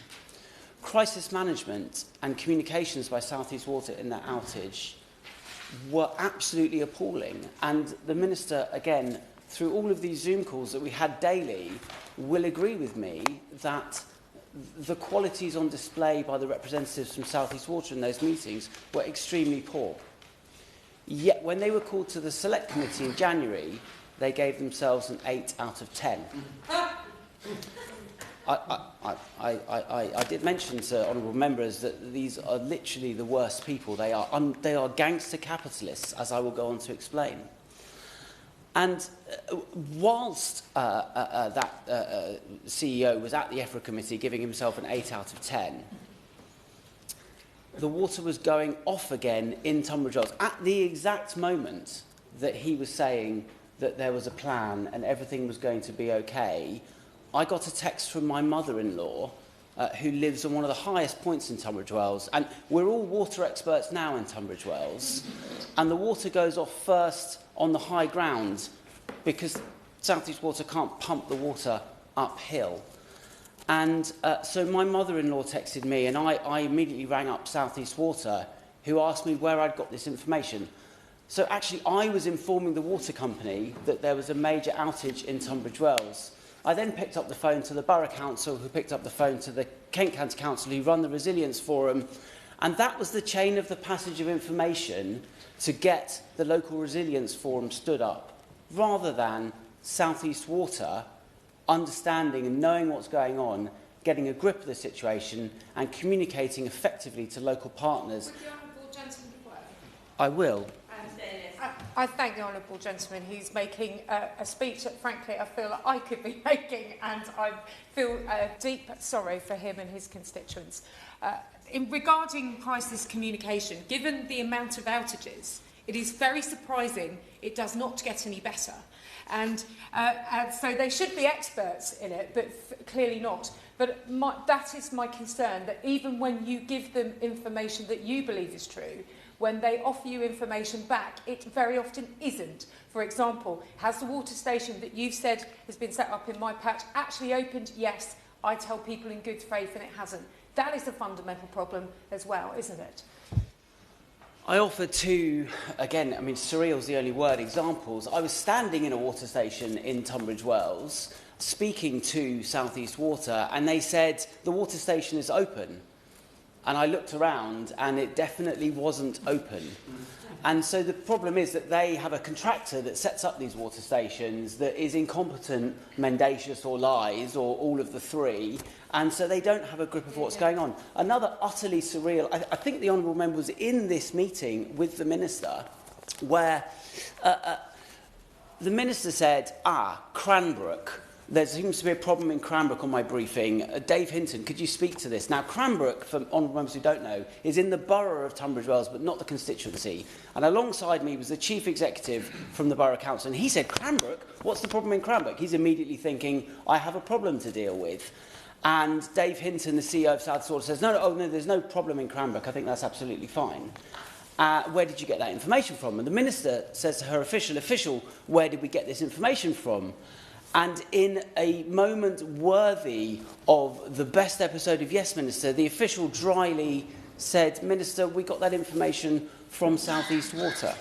Speaker 16: Crisis management and communications by South East Water in that outage were absolutely appalling. And the Minister, again, through all of these Zoom calls that we had daily, will agree with me that the qualities on display by the representatives from South East Water in those meetings were extremely poor. Yet when they were called to the Select Committee in January, they gave themselves an 8 out of 10. I did mention to honourable members that these are literally the worst people. They are gangster capitalists, as I will go on to explain. And whilst that CEO was at the EFRA committee giving himself an 8 out of 10, the water was going off again in Tunbridge Wells at the exact moment that he was saying that there was a plan and everything was going to be okay. I got a text from my mother-in-law, who lives on one of the highest points in Tunbridge Wells, and we're all water experts now in Tunbridge Wells, and the water goes off first on the high ground because South East Water can't pump the water uphill. And so my mother-in-law texted me, and I immediately rang up South East Water, who asked me where I'd got this information. So actually, I was informing the water company that there was a major outage in Tunbridge Wells. I then picked up the phone to the Borough Council, who picked up the phone to the Kent County Council, who run the Resilience Forum, and that was the chain of the passage of information to get the local Resilience Forum stood up, rather than South East Water understanding and knowing what's going on, getting a grip of the situation and communicating effectively to local partners.
Speaker 13: Would the honourable gentleman work?
Speaker 16: I will.
Speaker 13: I thank the honourable gentleman. He's making a speech that, frankly, I feel like I could be making, and I feel deep sorrow for him and his constituents. Regarding crisis communication, given the amount of outages, it is very surprising it does not get any better. And so they should be experts in it, but clearly not. But that is my concern, that even when you give them information that you believe is true, when they offer you information back, it very often isn't. For example, has the water station that you've said has been set up in my patch actually opened? Yes, I tell people in good faith, and it hasn't. That is a fundamental problem as well, isn't it?
Speaker 16: I offered two, again, I mean, surreal is the only word, examples. I was standing in a water station in Tunbridge Wells, speaking to South East Water, and they said, the water station is open. And I looked around, and it definitely wasn't open. And so the problem is that they have a contractor that sets up these water stations that is incompetent, mendacious, or lies, or all of the three. And so they don't have a grip of what's going on. Another utterly surreal, I think the honourable member was in this meeting with the Minister, where the Minister said, Cranbrook. There seems to be a problem in Cranbrook on my briefing. Dave Hinton, could you speak to this? Now, Cranbrook, for honourable members who don't know, is in the borough of Tunbridge Wells, but not the constituency. And alongside me was the chief executive from the Borough Council, and he said, Cranbrook? What's the problem in Cranbrook? He's immediately thinking, I have a problem to deal with. And Dave Hinton, the CEO of South Water, says, no, there's no problem in Cranbrook. I think that's absolutely fine. Where did you get that information from? And the Minister says to her official, where did we get this information from? And in a moment worthy of the best episode of Yes Minister, the official dryly said, Minister, we got that information from South East Water.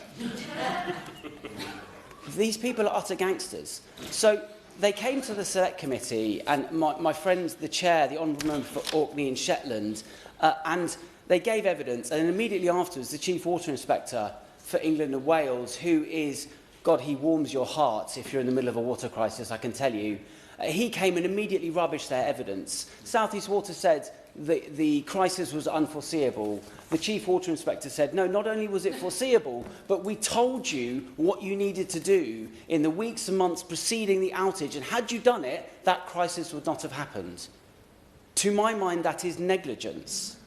Speaker 16: These people are utter gangsters. So they came to the Select Committee, and my friend, the chair, the Honourable Member for Orkney and Shetland, and they gave evidence, and immediately afterwards, the Chief Water Inspector for England and Wales, who is, God, he warms your heart if you're in the middle of a water crisis, I can tell you, he came and immediately rubbished their evidence. South East Water said the crisis was unforeseeable. The Chief Water Inspector said, no, not only was it foreseeable, but we told you what you needed to do in the weeks and months preceding the outage, and had you done it, that crisis would not have happened. To my mind, that is negligence.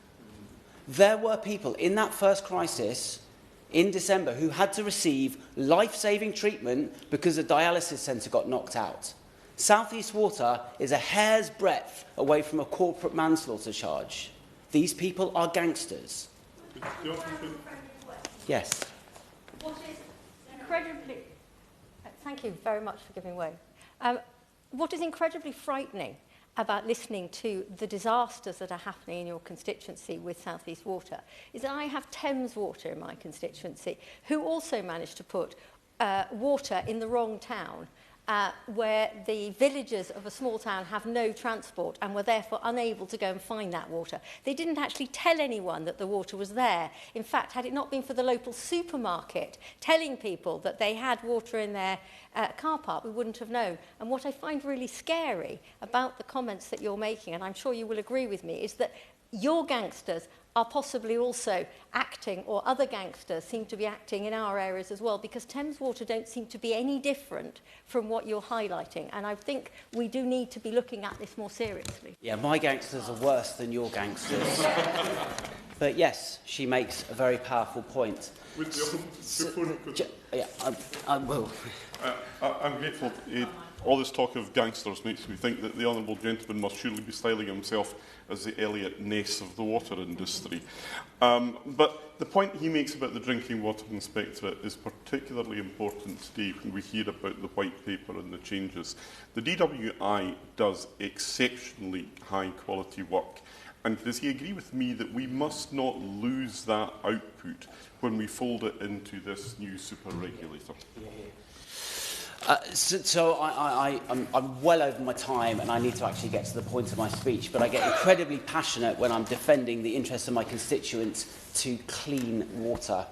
Speaker 16: There were people in that first crisis in December who had to receive life-saving treatment because a dialysis centre got knocked out. South East Water is a hair's breadth away from a corporate manslaughter charge. These people are gangsters. Yes.
Speaker 17: What is incredibly... Thank you very much for giving way. What is incredibly frightening about listening to the disasters that are happening in your constituency with South East Water is that I have Thames Water in my constituency, who also managed to put water in the wrong town, where the villagers of a small town have no transport and were therefore unable to go and find that water. They didn't actually tell anyone that the water was there. In fact, had it not been for the local supermarket telling people that they had water in their car park, we wouldn't have known. And what I find really scary about the comments that you're making, and I'm sure you will agree with me, is that your gangsters are possibly also acting, or other gangsters seem to be acting in our areas as well, because Thames Water don't seem to be any different from what you're highlighting. And I think we do need to be looking at this more seriously.
Speaker 16: Yeah, my gangsters are worse than your gangsters. But yes, she makes a very powerful point. I will.
Speaker 18: I'm grateful. All this talk of gangsters makes me think that the honourable gentleman must surely be styling himself as the Elliot Ness of the water industry. But the point he makes about the Drinking Water Inspectorate is particularly important today when we hear about the white paper and the changes. The DWI does exceptionally high quality work. And does he agree with me that we must not lose that output when we fold it into this new super regulator?
Speaker 16: I'm well over my time, and I need to actually get to the point of my speech, but I get incredibly passionate when I'm defending the interests of my constituents to clean water.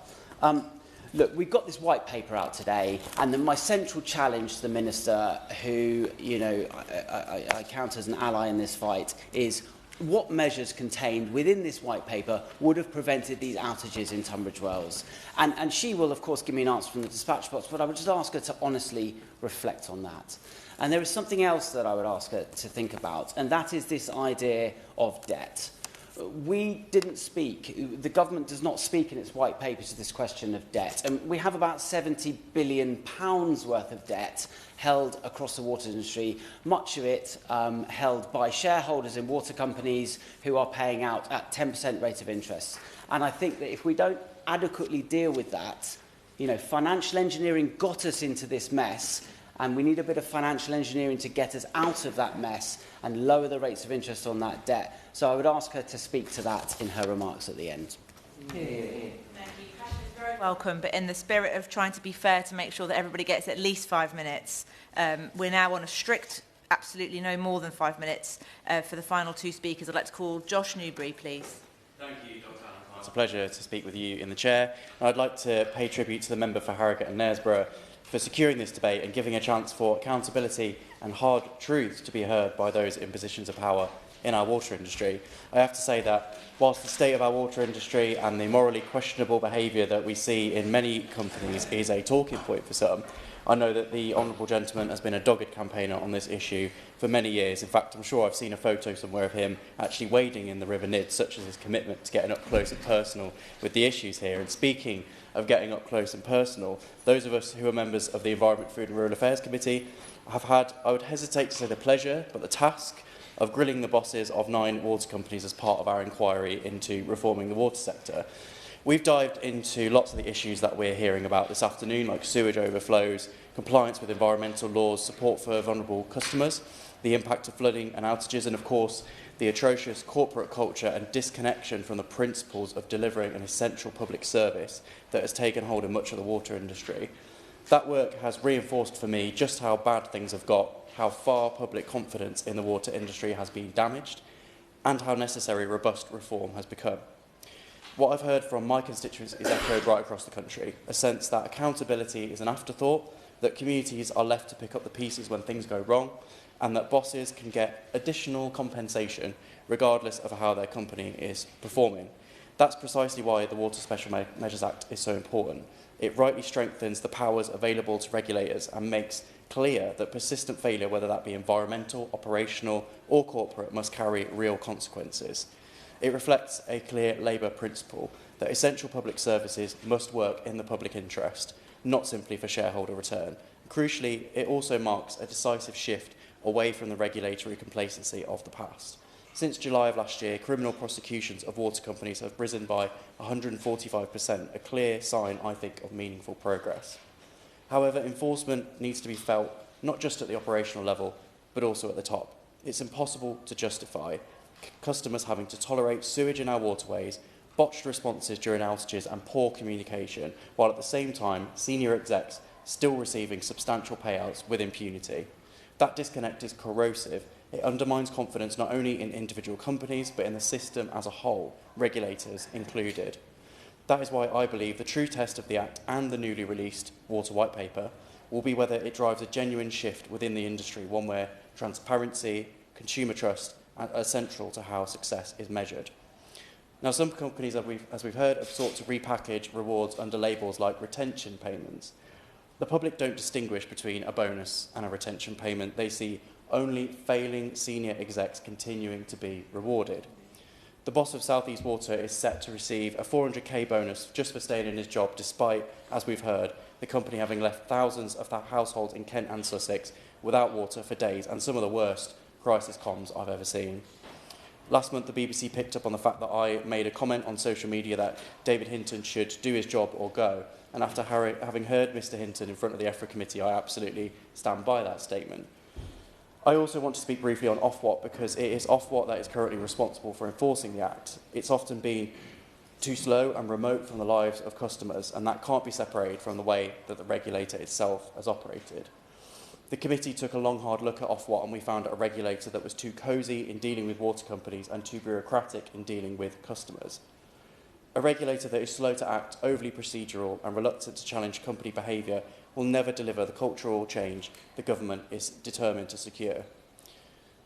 Speaker 16: Look, we've got this white paper out today, and then my central challenge to the Minister, who, you know, I count as an ally in this fight, is what measures contained within this white paper would have prevented these outages in Tunbridge Wells. And she will, of course, give me an answer from the dispatch box, but I would just ask her to honestly reflect on that. And there is something else that I would ask her to think about, and that is this idea of debt. We didn't speak, the government does not speak in its white paper to this question of debt. And we have about £70 billion worth of debt held across the water industry, much of it held by shareholders in water companies who are paying out at 10% rate of interest. And I think that if we don't adequately deal with that, you know, financial engineering got us into this mess, and we need a bit of financial engineering to get us out of that mess and lower the rates of interest on that debt. So I would ask her to speak to that in her remarks at the end.
Speaker 1: Thank you. Very welcome, but in the spirit of trying to be fair to make sure that everybody gets at least 5 minutes, we're now on a strict, absolutely no more than 5 minutes for the final two speakers. I'd like to call Josh Newbury, please.
Speaker 10: Thank you, Dr. Allen. It's a pleasure to speak with you in the chair. I'd like to pay tribute to the member for Harrogate and Knaresborough for securing this debate and giving a chance for accountability and hard truths to be heard by those in positions of power in our water industry. I have to say that whilst the state of our water industry and the morally questionable behaviour that we see in many companies is a talking point for some, I know that the honourable gentleman has been a dogged campaigner on this issue for many years. In fact, I'm sure I've seen a photo somewhere of him actually wading in the River Nid, such as his commitment to getting up close and personal with the issues here. And speaking of getting up close and personal, those of us who are members of the Environment, Food and Rural Affairs Committee have had, I would hesitate to say the pleasure, but the task of grilling the bosses of 9 water companies as part of our inquiry into reforming the water sector. We've dived into lots of the issues that we're hearing about this afternoon, like sewage overflows, compliance with environmental laws, support for vulnerable customers, the impact of flooding and outages, and of course, the atrocious corporate culture and disconnection from the principles of delivering an essential public service that has taken hold in much of the water industry. That work has reinforced for me just how bad things have got, how far public confidence in the water industry has been damaged, and how necessary robust reform has become. What I've heard from my constituents is echoed right across the country, a sense that accountability is an afterthought, that communities are left to pick up the pieces when things go wrong, and that bosses can get additional compensation regardless of how their company is performing. That's precisely why the Water Special Measures Act is so important. It rightly strengthens the powers available to regulators and makes clear that persistent failure, whether that be environmental, operational or corporate, must carry real consequences. It reflects a clear Labour principle that essential public services must work in the public interest, not simply for shareholder return. Crucially, it also marks a decisive shift away from the regulatory complacency of the past. Since July of last year, criminal prosecutions of water companies have risen by 145%, a clear sign, I think, of meaningful progress. However, enforcement needs to be felt not just at the operational level, but also at the top. It's impossible to justify customers having to tolerate sewage in our waterways, botched responses during outages and poor communication, while at the same time, senior execs still receiving substantial payouts with impunity. That disconnect is corrosive. It undermines confidence not only in individual companies, but in the system as a whole, regulators included. That is why I believe the true test of the Act and the newly released Water White Paper will be whether it drives a genuine shift within the industry, one where transparency, consumer trust are central to how success is measured. Now, some companies, as we've heard, have sought to repackage rewards under labels like retention payments. The public don't distinguish between a bonus and a retention payment. They see only failing senior execs continuing to be rewarded. The boss of South East Water is set to receive a 400k bonus just for staying in his job, despite, as we've heard, the company having left thousands of households in Kent and Sussex without water for days, and some of the worst crisis comms I've ever seen. Last month, the BBC picked up on the fact that I made a comment on social media that David Hinton should do his job or go. And after having heard Mr Hinton in front of the EFRA committee, I absolutely stand by that statement. I also want to speak briefly on Ofwat, because it is Ofwat that is currently responsible for enforcing the Act. It's often been too slow and remote from the lives of customers, and that can't be separated from the way that the regulator itself has operated. The committee took a long, hard look at Ofwat, and we found a regulator that was too cosy in dealing with water companies and too bureaucratic in dealing with customers. A regulator that is slow to act, overly procedural and reluctant to challenge company behaviour will never deliver the cultural change the government is determined to secure.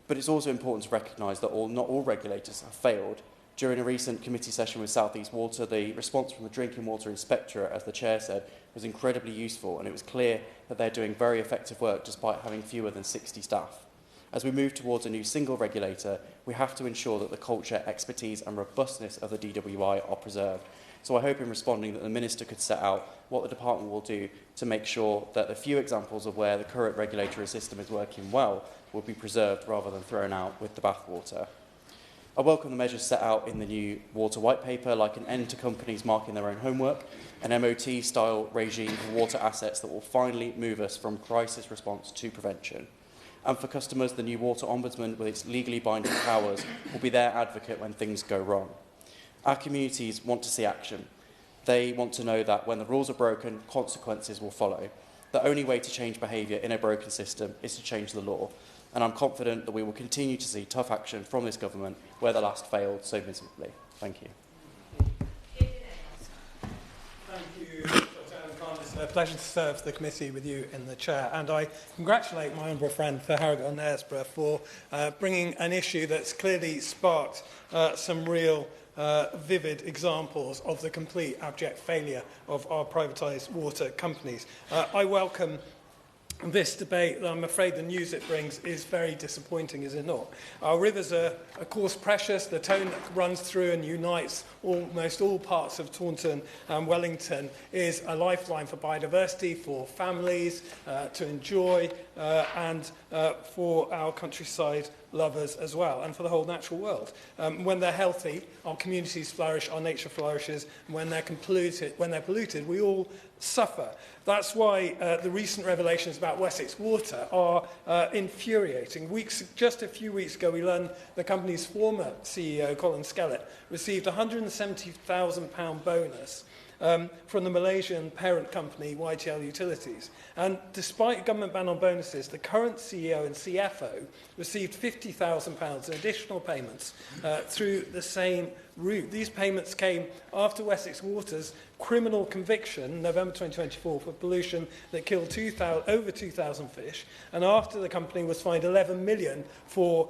Speaker 10: But it's also important to recognise that not all regulators have failed. During a recent committee session with South East Water, the response from the Drinking Water Inspectorate, as the Chair said, was incredibly useful, and it was clear that they're doing very effective work despite having fewer than 60 staff. As we move towards a new single regulator, we have to ensure that the culture, expertise and robustness of the DWI are preserved. So I hope in responding that the Minister could set out what the Department will do to make sure that the few examples of where the current regulatory system is working well will be preserved rather than thrown out with the bathwater. I welcome the measures set out in the new Water White Paper, like an end to companies marking their own homework, an MOT-style regime for water assets that will finally move us from crisis response to prevention. And for customers, the new Water Ombudsman, with its legally binding powers, will be their advocate when things go wrong. Our communities want to see action. They want to know that when the rules are broken, consequences will follow. The only way to change behaviour in a broken system is to change the law. And I'm confident that we will continue to see tough action from this government where the last failed so miserably. Thank you.
Speaker 19: Thank you, Dr. Khan. It's a pleasure to serve the committee with you in the chair. And I congratulate my honourable friend for Harrogate and Knaresborough for bringing an issue that's clearly sparked some real vivid examples of the complete abject failure of our privatised water companies. I welcome this debate. I'm afraid the news it brings is very disappointing, is it not? Our rivers are, of course, precious. The Tone that runs through and unites almost all parts of Taunton and Wellington is a lifeline for biodiversity, for families to enjoy, and for our countryside lovers as well, and for the whole natural world. When they're healthy, our communities flourish, our nature flourishes. And when they're polluted, we all suffer. That's why the recent revelations about Wessex Water are infuriating. Just a few weeks ago, we learned the company's former CEO, Colin Skellett, received a £170,000 bonus from the Malaysian parent company YTL Utilities. And despite a government ban on bonuses, the current CEO and CFO received £50,000 in additional payments through the same route. These payments came after Wessex Water's criminal conviction, November 2024, for pollution that killed over 2,000 fish, and after the company was fined 11 million for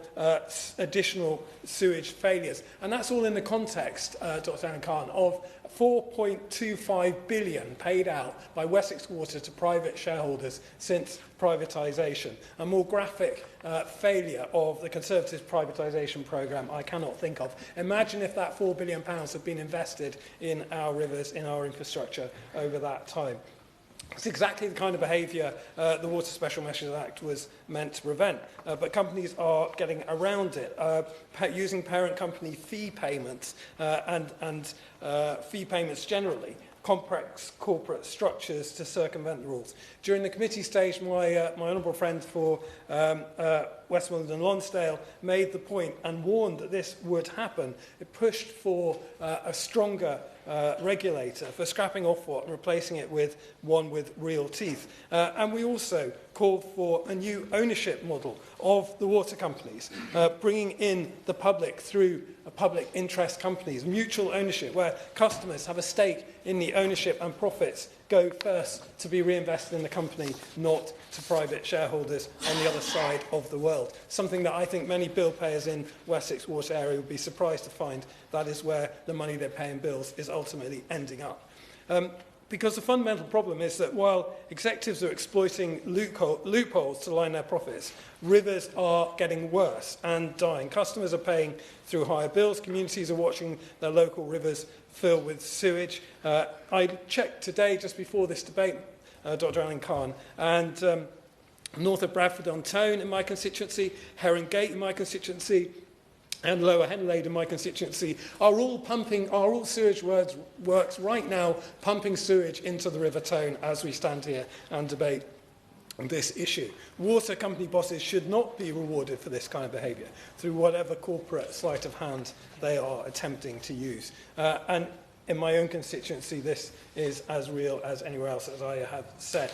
Speaker 19: additional sewage failures. And that's all in the context, Dr. Alan Khan, of 4.25 billion paid out by Wessex Water to private shareholders since privatisation. A more graphic failure of the Conservatives' privatisation programme I cannot think of. Imagine if that £4 billion had been invested in our rivers, in our infrastructure over that time. It's exactly the kind of behaviour the Water Special Measures Act was meant to prevent. But companies are getting around it, using parent company fee payments and fee payments generally, complex corporate structures to circumvent the rules. During the committee stage, my honourable friend for Westmoreland and Lonsdale made the point and warned that this would happen. It pushed for a stronger regulator for scrapping Ofwat and replacing it with one with real teeth. And we also called for a new ownership model of the water companies, bringing in the public through public interest companies, mutual ownership, where customers have a stake in the ownership and profits go first to be reinvested in the company, not to private shareholders on the other side of the world. Something that I think many bill payers in Wessex Water area would be surprised to find that is where the money they're paying bills is ultimately ending up. Because the fundamental problem is that while executives are exploiting loopholes to line their profits, rivers are getting worse and dying. Customers are paying through higher bills. Communities are watching their local rivers fill with sewage. I checked today, just before this debate, Dr. Alan Khan, and north of Bradford-on-Tone in my constituency, Herringate in my constituency, and Lower Henlade in my constituency are all sewage works right now pumping sewage into the River Tone as we stand here and debate this issue. Water company bosses should not be rewarded for this kind of behaviour through whatever corporate sleight of hand they are attempting to use. And in my own constituency, this is as real as anywhere else, as I have said.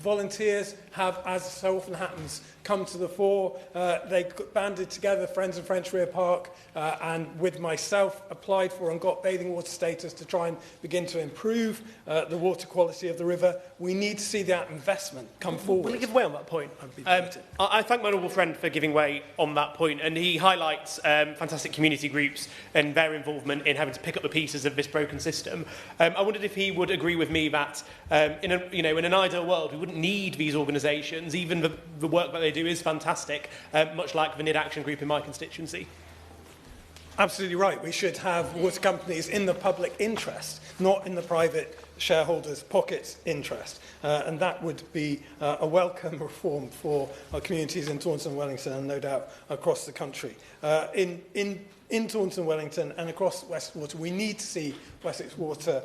Speaker 19: Volunteers have, as so often happens, come to the fore. They banded together, Friends of French Rear Park, and with myself applied for and got bathing water status to try and begin to improve the water quality of the river. We need to see that investment come forward.
Speaker 2: Will you give way on that point? I thank my honourable friend for giving way on that point, and he highlights fantastic community groups and their involvement in having to pick up the pieces of this broken system. I wondered if he would agree with me that in an ideal world we wouldn't need these organisations. Even the work that they do is fantastic, much like the NID Action Group in my constituency.
Speaker 19: Absolutely right. We should have water companies in the public interest, not in the private shareholders' pockets interest. And that would be a welcome reform for our communities in Taunton and Wellington, and no doubt across the country. In Taunton and Wellington and across Wessex Water, we need to see Wessex Water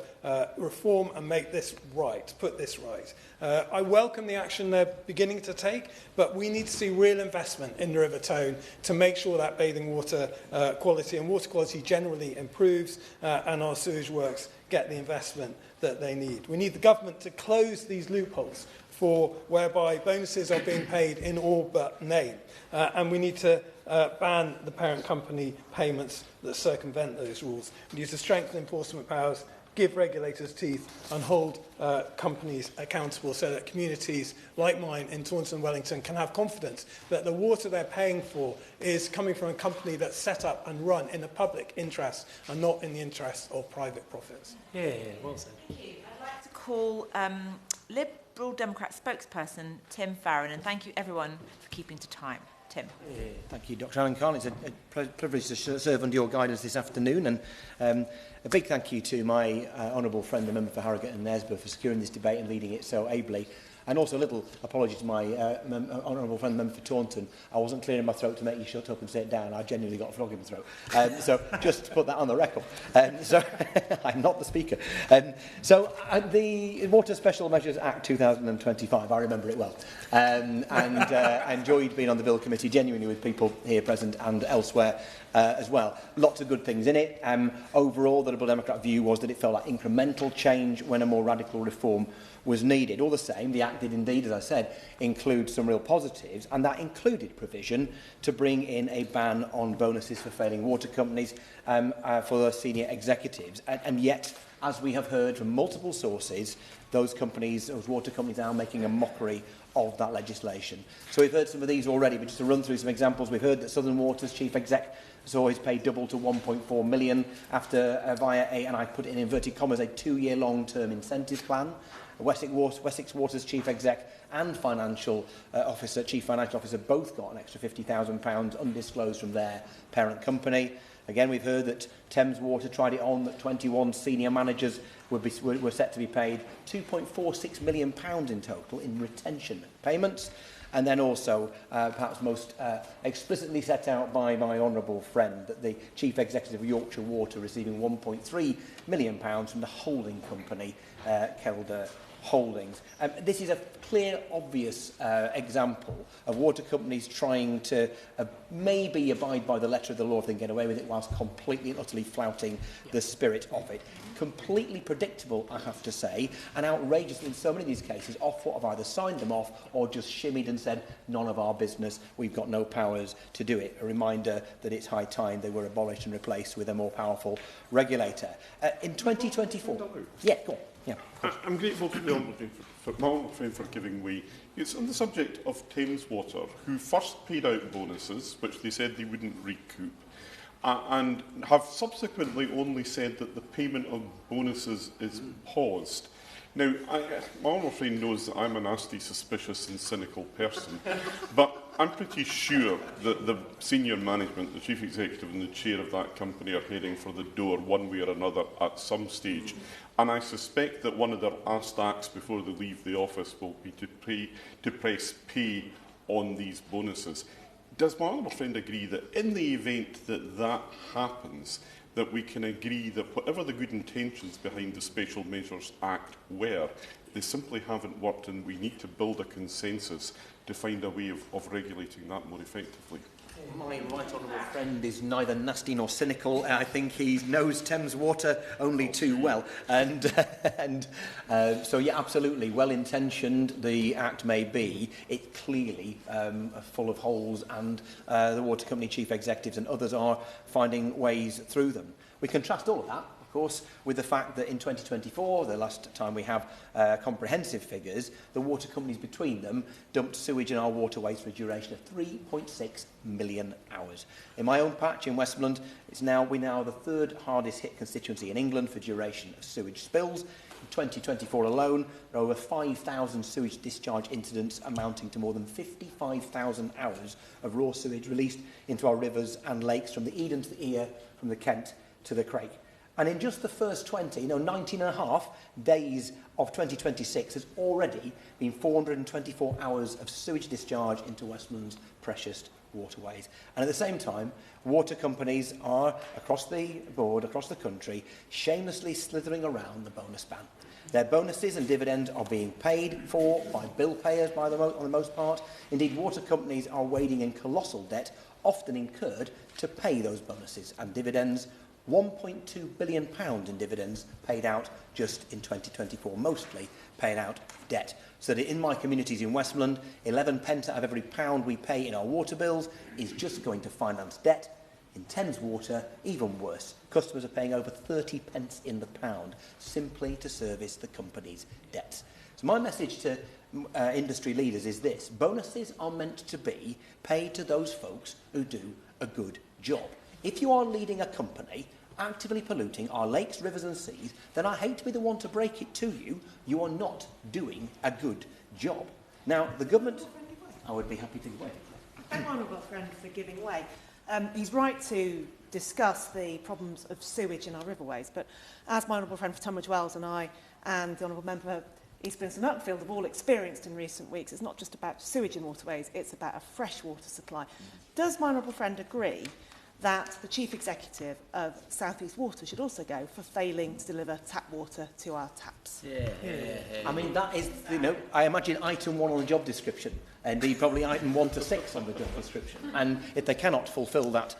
Speaker 19: reform and make this right, put this right. I welcome the action they're beginning to take, but we need to see real investment in the River Tone to make sure that bathing water quality and water quality generally improves and our sewage works get the investment that they need. We need the government to close these loopholes whereby bonuses are being paid in all but name. And we need to ban the parent company payments that circumvent those rules. We need to strengthen enforcement powers, give regulators teeth, and hold companies accountable so that communities like mine in Taunton and Wellington can have confidence that the water they're paying for is coming from a company that's set up and run in the public interest and not in the interest of private profits.
Speaker 2: Yeah, well said.
Speaker 1: Thank you. I'd like to call Liberal Democrat spokesperson Tim Farron, and thank you everyone for keeping to time. Tim.
Speaker 20: Thank you, Dr. Alan Khan. It's a privilege to serve under your guidance this afternoon, and a big thank you to my honourable friend, the member for Harrogate and Knaresborough, for securing this debate and leading it so ably. And also a little apology to my honourable friend, the member for Taunton. I wasn't clearing my throat to make you shut up and sit down. I genuinely got a frog in the throat. So just to put that on the record. So I'm not the speaker. The Water Special Measures Act 2025, I remember it well. I enjoyed being on the Bill Committee genuinely with people here present and elsewhere as well. Lots of good things in it. Overall, the Liberal Democrat view was that it felt like incremental change when a more radical reform was needed. All the same, the Act did indeed, as I said, include some real positives, and that included provision to bring in a ban on bonuses for failing water companies for their senior executives. And yet, as we have heard from multiple sources, those water companies are making a mockery of that legislation. So we've heard some of these already, but just to run through some examples, we've heard that Southern Water's chief exec saw his pay double to 1.4 million after via and I put it in inverted commas, a 2-year long-term incentive plan. Wessex Water's chief exec and chief financial officer both got an extra £50,000 undisclosed from their parent company. Again, we've heard that Thames Water tried it on, that 21 senior managers were set to be paid £2.46 million in total in retention payments. And then also, perhaps most explicitly set out by my honourable friend, that the chief executive of Yorkshire Water receiving £1.3 million from the holding company, Kelder Holdings. This is a clear, obvious example of water companies trying to maybe abide by the letter of the law if they can get away with it, whilst completely and utterly flouting the spirit of it. Completely predictable, I have to say, and outrageous in so many of these cases. Ofwat have either signed them off or just shimmied and said, none of our business, we've got no powers to do it. A reminder that it's high time they were abolished and replaced with a more powerful regulator. In 2024... Yeah, go on. Yeah,
Speaker 18: I'm grateful to the honourable friend for giving way. It's on the subject of Thames Water, who first paid out bonuses, which they said they wouldn't recoup, and have subsequently only said that the payment of bonuses is paused. Now, my honourable friend knows that I'm a nasty, suspicious and cynical person, but I'm pretty sure that the senior management, the chief executive and the chair of that company are heading for the door one way or another at some stage. And I suspect that one of their last acts before they leave the office will be to press pay on these bonuses. Does my honourable friend agree that in the event that that happens, that we can agree that whatever the good intentions behind the Special Measures Act were, they simply haven't worked, and we need to build a consensus to find a way of regulating that more effectively?
Speaker 20: My right honourable friend is neither nasty nor cynical. I think he knows Thames Water only too well. So, yeah, absolutely, well-intentioned the Act may be, it's clearly full of holes, and the water company chief executives and others are finding ways through them. We contrast all of that, of course, with the fact that in 2024, the last time we have comprehensive figures, the water companies between them dumped sewage in our waterways for a duration of 3.6 million hours. In my own patch in Westmoreland, we're now the third hardest hit constituency in England for duration of sewage spills. In 2024 alone, there are over 5,000 sewage discharge incidents amounting to more than 55,000 hours of raw sewage released into our rivers and lakes from the Eden to the Ear, from the Kent to the Crake. And in just the first 19 and a half days of 2026, there's already been 424 hours of sewage discharge into Westmoreland's precious waterways. And at the same time, water companies are, across the board, across the country, shamelessly slithering around the bonus ban. Their bonuses and dividends are being paid for by bill payers on the most part. Indeed, water companies are wading in colossal debt, often incurred to pay those bonuses and dividends. £1.2 billion in dividends paid out just in 2024, mostly paying out debt. So that in my communities in Westmoreland, 11 pence out of every pound we pay in our water bills is just going to finance debt. In Thames Water, even worse. Customers are paying over 30 pence in the pound simply to service the company's debts. So my message to industry leaders is this: bonuses are meant to be paid to those folks who do a good job. If you are leading a company actively polluting our lakes, rivers and seas, then I hate to be the one to break it to you, you are not doing a good job. Now, the government... I would be happy to go away.
Speaker 21: Thank my honourable friend for giving way. He's right to discuss the problems of sewage in our riverways, but as my honourable friend for Tunbridge Wells and I and the honourable member East Midlands and Uckfield have all experienced in recent weeks. It's not just about sewage and waterways, it's about a fresh water supply. Does my honourable friend agree that the Chief Executive of South East Water should also go for failing to deliver tap water to our taps?
Speaker 20: I mean, that is, I imagine item 1 on the job description, indeed probably item 1 to 6 on the job description. And if they cannot fulfil that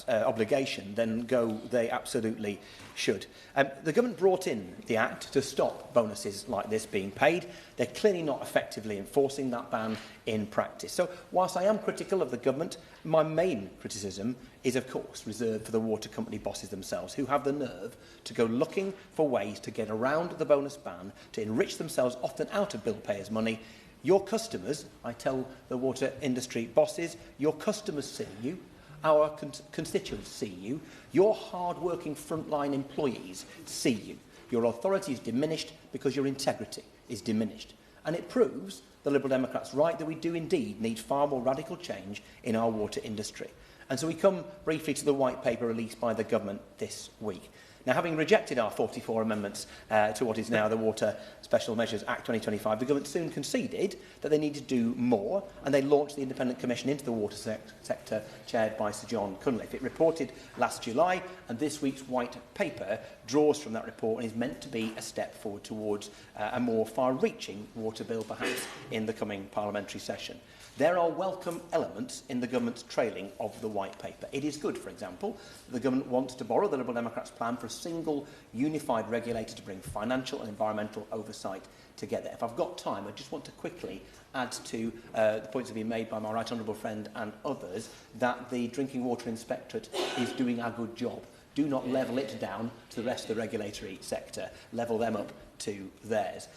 Speaker 20: obligation, then they absolutely should. The government brought in the Act to stop bonuses like this being paid. They're clearly not effectively enforcing that ban in practice. So whilst I am critical of the government, my main criticism is, of course, reserved for the water company bosses themselves, who have the nerve to go looking for ways to get around the bonus ban, to enrich themselves, often out of bill payers' money. Your customers, I tell the water industry bosses, your customers see you, our constituents see you, your hard-working frontline employees see you. Your authority is diminished because your integrity is diminished. And it proves the Liberal Democrats right that we do indeed need far more radical change in our water industry. And so we come briefly to the white paper released by the government this week. Now, having rejected our 44 amendments to what is now the Water Special Measures Act 2025, the government soon conceded that they need to do more, and they launched the Independent Commission into the water sector, chaired by Sir John Cunliffe. It reported last July, and this week's white paper draws from that report and is meant to be a step forward towards a more far-reaching water bill, perhaps, in the coming parliamentary session. There are welcome elements in the government's trailing of the white paper. It is good, for example, that the government wants to borrow the Liberal Democrats' plan for a single unified regulator to bring financial and environmental oversight together. If I've got time, I just want to quickly add to the points that have been made by my right honourable friend and others, that the Drinking Water Inspectorate is doing a good job. Do not level it down to the rest of the regulatory sector. Level them up to theirs.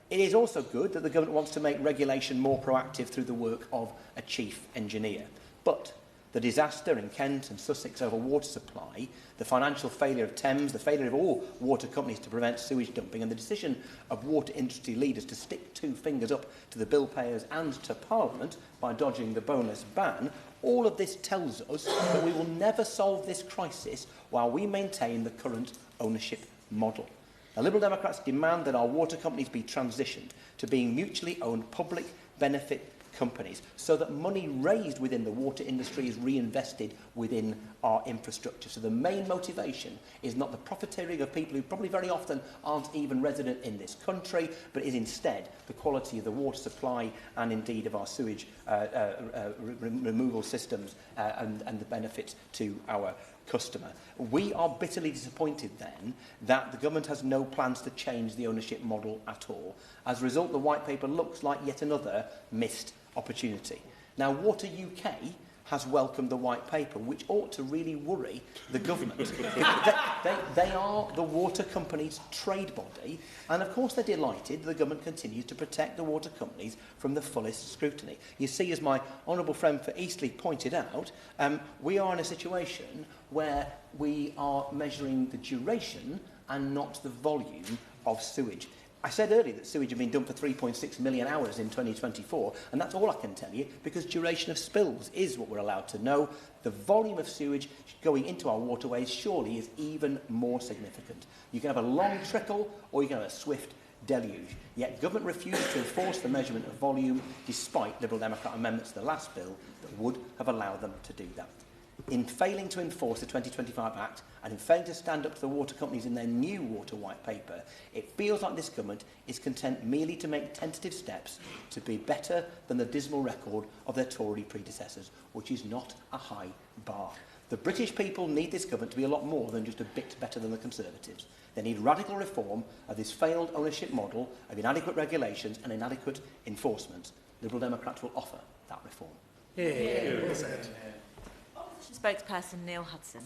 Speaker 20: It is also good that the government wants to make regulation more proactive through the work of a chief engineer. But the disaster in Kent and Sussex over water supply, the financial failure of Thames, the failure of all water companies to prevent sewage dumping, and the decision of water industry leaders to stick 2 fingers up to the bill payers and to Parliament by dodging the bonus ban, all of this tells us that we will never solve this crisis while we maintain the current ownership model. The Liberal Democrats demand that our water companies be transitioned to being mutually owned public benefit companies so that money raised within the water industry is reinvested within our infrastructure. So the main motivation is not the profiteering of people who probably very often aren't even resident in this country, but is instead the quality of the water supply and indeed of our sewage removal systems and the benefits to our customer. We are bitterly disappointed then that the government has no plans to change the ownership model at all. As a result, the white paper looks like yet another missed opportunity. Now, Water UK has welcomed the white paper, which ought to really worry the government. They are the water companies' trade body, and of course they're delighted the government continues to protect the water companies from the fullest scrutiny. You see, as my honourable friend for Eastleigh pointed out, we are in a situation where we are measuring the duration and not the volume of sewage. I said earlier that sewage had been dumped for 3.6 million hours in 2024, and that's all I can tell you, because duration of spills is what we're allowed to know. The volume of sewage going into our waterways surely is even more significant. You can have a long trickle, or you can have a swift deluge. Yet government refused to enforce the measurement of volume, despite Liberal Democrat amendments to the last bill that would have allowed them to do that. In failing to enforce the 2025 Act and in failing to stand up to the water companies in their new water white paper, it feels like this government is content merely to make tentative steps to be better than the dismal record of their Tory predecessors, which is not a high bar. The British people need this government to be a lot more than just a bit better than the Conservatives. They need radical reform of this failed ownership model of inadequate regulations and inadequate enforcement. Liberal Democrats will offer that reform.
Speaker 1: Spokesperson Neil Hudson.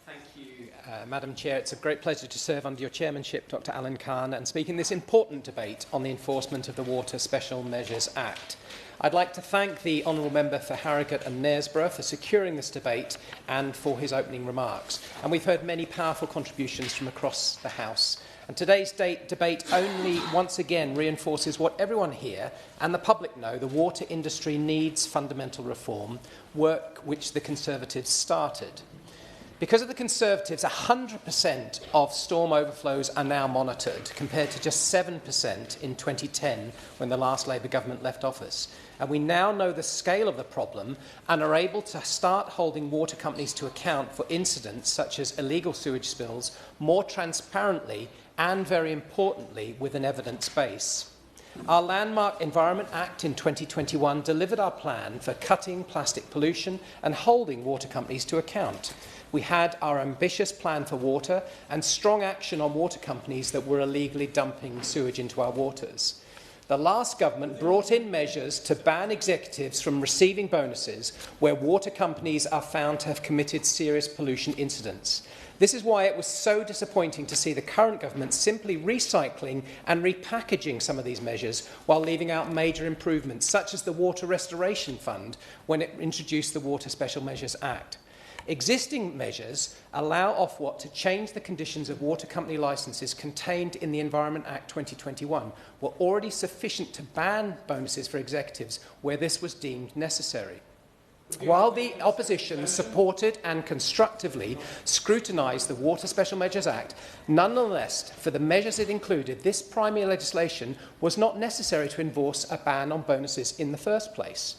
Speaker 3: Thank you, Madam Chair. It's a great pleasure to serve under your chairmanship, Dr Alan Khan, and speak in this important debate on the enforcement of the Water Special Measures Act. I'd like to thank the Honourable Member for Harrogate and Knaresborough for securing this debate and for his opening remarks. And we've heard many powerful contributions from across the House. And today's debate only once again reinforces what everyone here and the public know: the water industry needs fundamental reform, work which the Conservatives started. Because of the Conservatives, 100% of storm overflows are now monitored, compared to just 7% in 2010 when the last Labour government left office. And we now know the scale of the problem and are able to start holding water companies to account for incidents such as illegal sewage spills more transparently and, very importantly, with an evidence base. Our landmark Environment Act in 2021 delivered our plan for cutting plastic pollution and holding water companies to account. We had our ambitious plan for water and strong action on water companies that were illegally dumping sewage into our waters. The last government brought in measures to ban executives from receiving bonuses where water companies are found to have committed serious pollution incidents. This is why it was so disappointing to see the current government simply recycling and repackaging some of these measures while leaving out major improvements, such as the Water Restoration Fund when it introduced the Water Special Measures Act. Existing measures allow Ofwat to change the conditions of water company licences contained in the Environment Act 2021 were already sufficient to ban bonuses for executives where this was deemed necessary. While the opposition supported and constructively scrutinised the Water Special Measures Act, nonetheless, for the measures it included, this primary legislation was not necessary to enforce a ban on bonuses in the first place.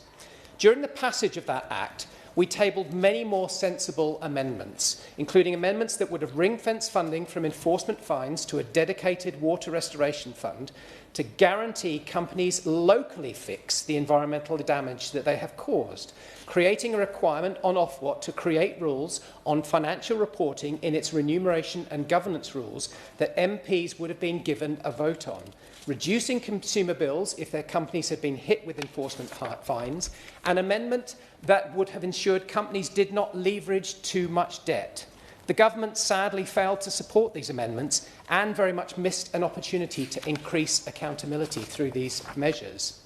Speaker 3: During the passage of that Act, we tabled many more sensible amendments, including amendments that would have ring-fenced funding from enforcement fines to a dedicated water restoration fund to guarantee companies locally fix the environmental damage that they have caused, creating a requirement on Ofwat to create rules on financial reporting in its remuneration and governance rules that MPs would have been given a vote on, reducing consumer bills if their companies had been hit with enforcement fines, an amendment that would have ensured companies did not leverage too much debt. The government sadly failed to support these amendments and very much missed an opportunity to increase accountability through these measures.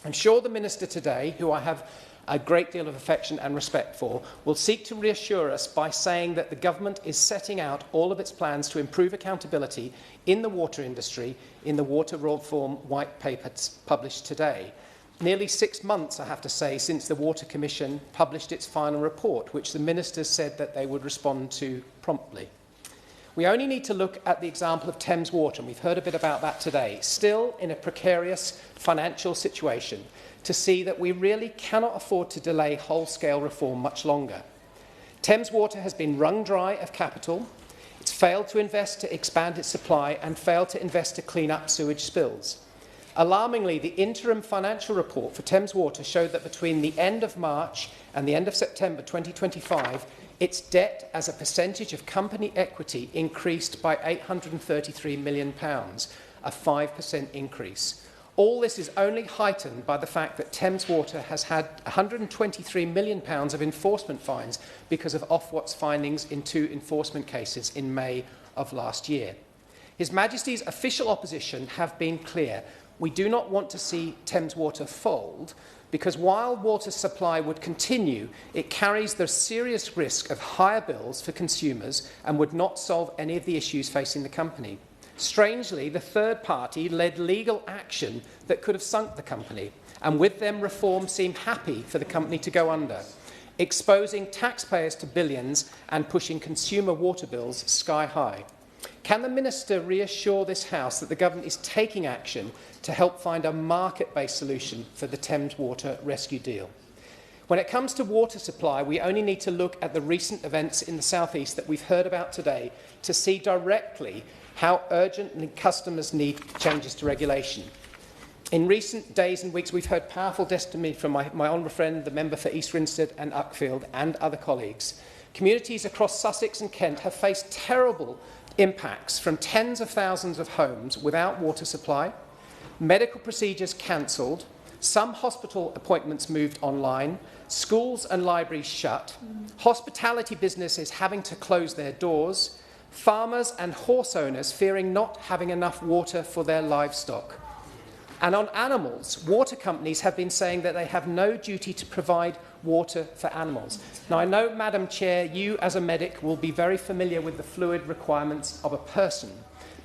Speaker 3: I'm sure the Minister today, who I have a great deal of affection and respect for, will seek to reassure us by saying that the government is setting out all of its plans to improve accountability in the water industry in the Water Reform White Paper published today. Nearly 6 months, I have to say, since the Water Commission published its final report, which the ministers said that they would respond to promptly. We only need to look at the example of Thames Water, and we've heard a bit about that today, still in a precarious financial situation, to see that we really cannot afford to delay whole-scale reform much longer. Thames Water has been wrung dry of capital, it's failed to invest to expand its supply, and failed to invest to clean up sewage spills. Alarmingly, the interim financial report for Thames Water showed that between the end of March and the end of September 2025, its debt as a percentage of company equity increased by £833 million, a 5% increase. All this is only heightened by the fact that Thames Water has had £123 million of enforcement fines because of Ofwat's findings in 2 enforcement cases in May of last year. His Majesty's official opposition have been clear. We do not want to see Thames Water fold because while water supply would continue, it carries the serious risk of higher bills for consumers and would not solve any of the issues facing the company. Strangely, the third party led legal action that could have sunk the company, and with them reform seemed happy for the company to go under, exposing taxpayers to billions and pushing consumer water bills sky high. Can the Minister reassure this House that the government is taking action to help find a market-based solution for the Thames Water rescue deal? When it comes to water supply, we only need to look at the recent events in the South East that we've heard about today to see directly how urgently customers need changes to regulation. In recent days and weeks, we've heard powerful testimony from my honourable friend, the member for East Grinstead and Uckfield, and other colleagues. Communities across Sussex and Kent have faced terrible impacts from tens of thousands of homes without water supply, medical procedures cancelled, some hospital appointments moved online, schools and libraries shut, hospitality businesses having to close their doors, farmers and horse owners fearing not having enough water for their livestock. And on animals, water companies have been saying that they have no duty to provide water for animals. Now, I know, Madam Chair, you as a medic will be very familiar with the fluid requirements of a person,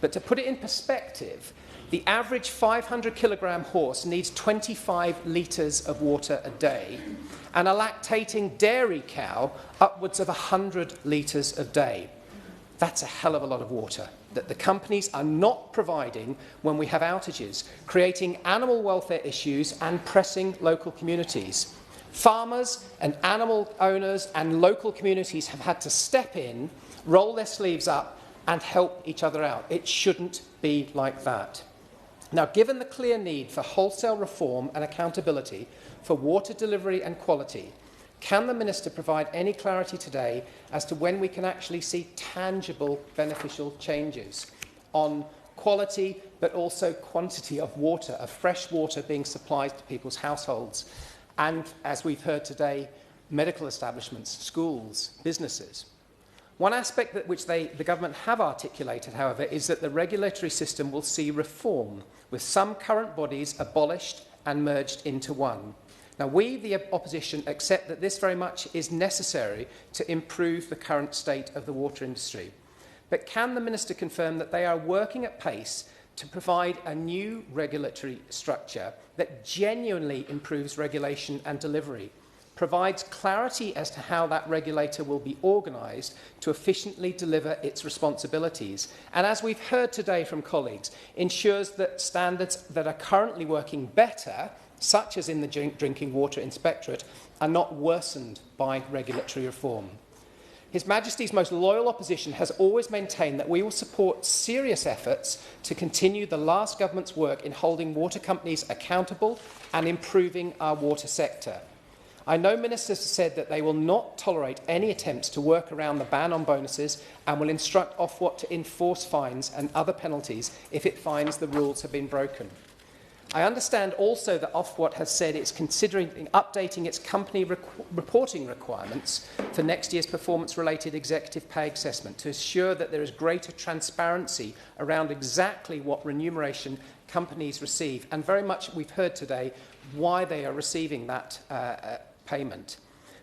Speaker 3: but to put it in perspective, The average 500-kilogram horse needs 25 litres of water a day, and a lactating dairy cow upwards of 100 litres a day. That's a hell of a lot of water that the companies are not providing when we have outages, creating animal welfare issues and pressing local communities. Farmers and animal owners and local communities have had to step in, roll their sleeves up and help each other out. It shouldn't be like that. Now, given the clear need for wholesale reform and accountability for water delivery and quality, can the Minister provide any clarity today as to when we can actually see tangible beneficial changes on quality but also quantity of water, of fresh water being supplied to people's households and, as we've heard today, medical establishments, schools, businesses? One aspect that which the government have articulated, however, is that the regulatory system will see reform, with some current bodies abolished and merged into one. Now, we, the opposition, accept that this very much is necessary to improve the current state of the water industry. But can the Minister confirm that they are working at pace to provide a new regulatory structure that genuinely improves regulation and delivery, provides clarity as to how that regulator will be organised to efficiently deliver its responsibilities, and, as we've heard today from colleagues, ensures that standards that are currently working better, such as in the Drinking Water Inspectorate, are not worsened by regulatory reform. His Majesty's most loyal opposition has always maintained that we will support serious efforts to continue the last government's work in holding water companies accountable and improving our water sector. I know ministers have said that they will not tolerate any attempts to work around the ban on bonuses and will instruct Ofwat to enforce fines and other penalties if it finds the rules have been broken. I understand also that Ofwat has said it's considering updating its company reporting requirements for next year's performance-related executive pay assessment to ensure that there is greater transparency around exactly what remuneration companies receive, and very much we've heard today why they are receiving that payment.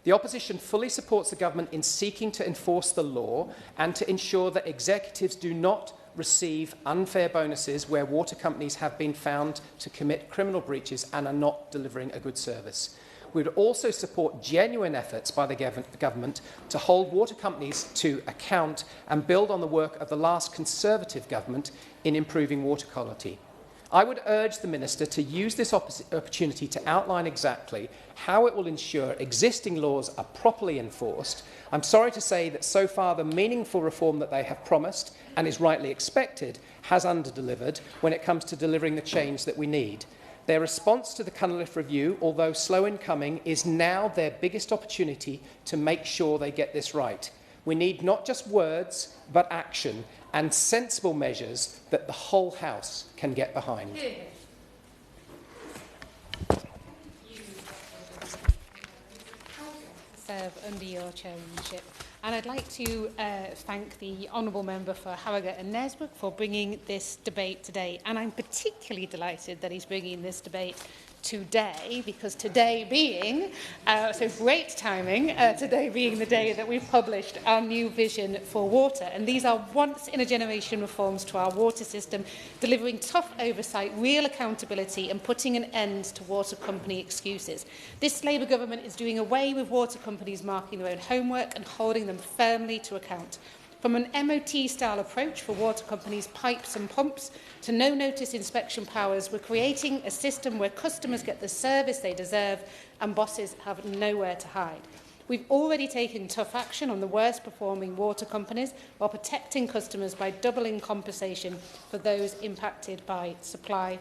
Speaker 3: The opposition fully supports the government in seeking to enforce the law and to ensure that executives do not receive unfair bonuses where water companies have been found to commit criminal breaches and are not delivering a good service. We would also support genuine efforts by the government to hold water companies to account and build on the work of the last Conservative government in improving water quality. I would urge the Minister to use this opportunity to outline exactly how it will ensure existing laws are properly enforced. I'm sorry to say that so far the meaningful reform that they have promised and is rightly expected has underdelivered when it comes to delivering the change that we need. Their response to the Cunliffe Review, although slow in coming, is now their biggest opportunity to make sure they get this right. We need not just words, but action and sensible measures that the whole House can get behind.
Speaker 6: Serve under your chairmanship. And I'd like to thank the Honourable Member for Harrogate and Knaresborough for bringing this debate today. And I'm particularly delighted that he's bringing this debate today, because today being, so great timing, today being the day that we've published our new vision for water. And these are once-in-a-generation reforms to our water system, delivering tough oversight, real accountability and putting an end to water company excuses. This Labour government is doing away with water companies marking their own homework and holding them firmly to account. From an MOT-style approach for water companies' pipes and pumps to no-notice inspection powers, we're creating a system where customers get the service they deserve and bosses have nowhere to hide. We've already taken tough action on the worst-performing water companies while protecting customers by doubling compensation for those impacted by supply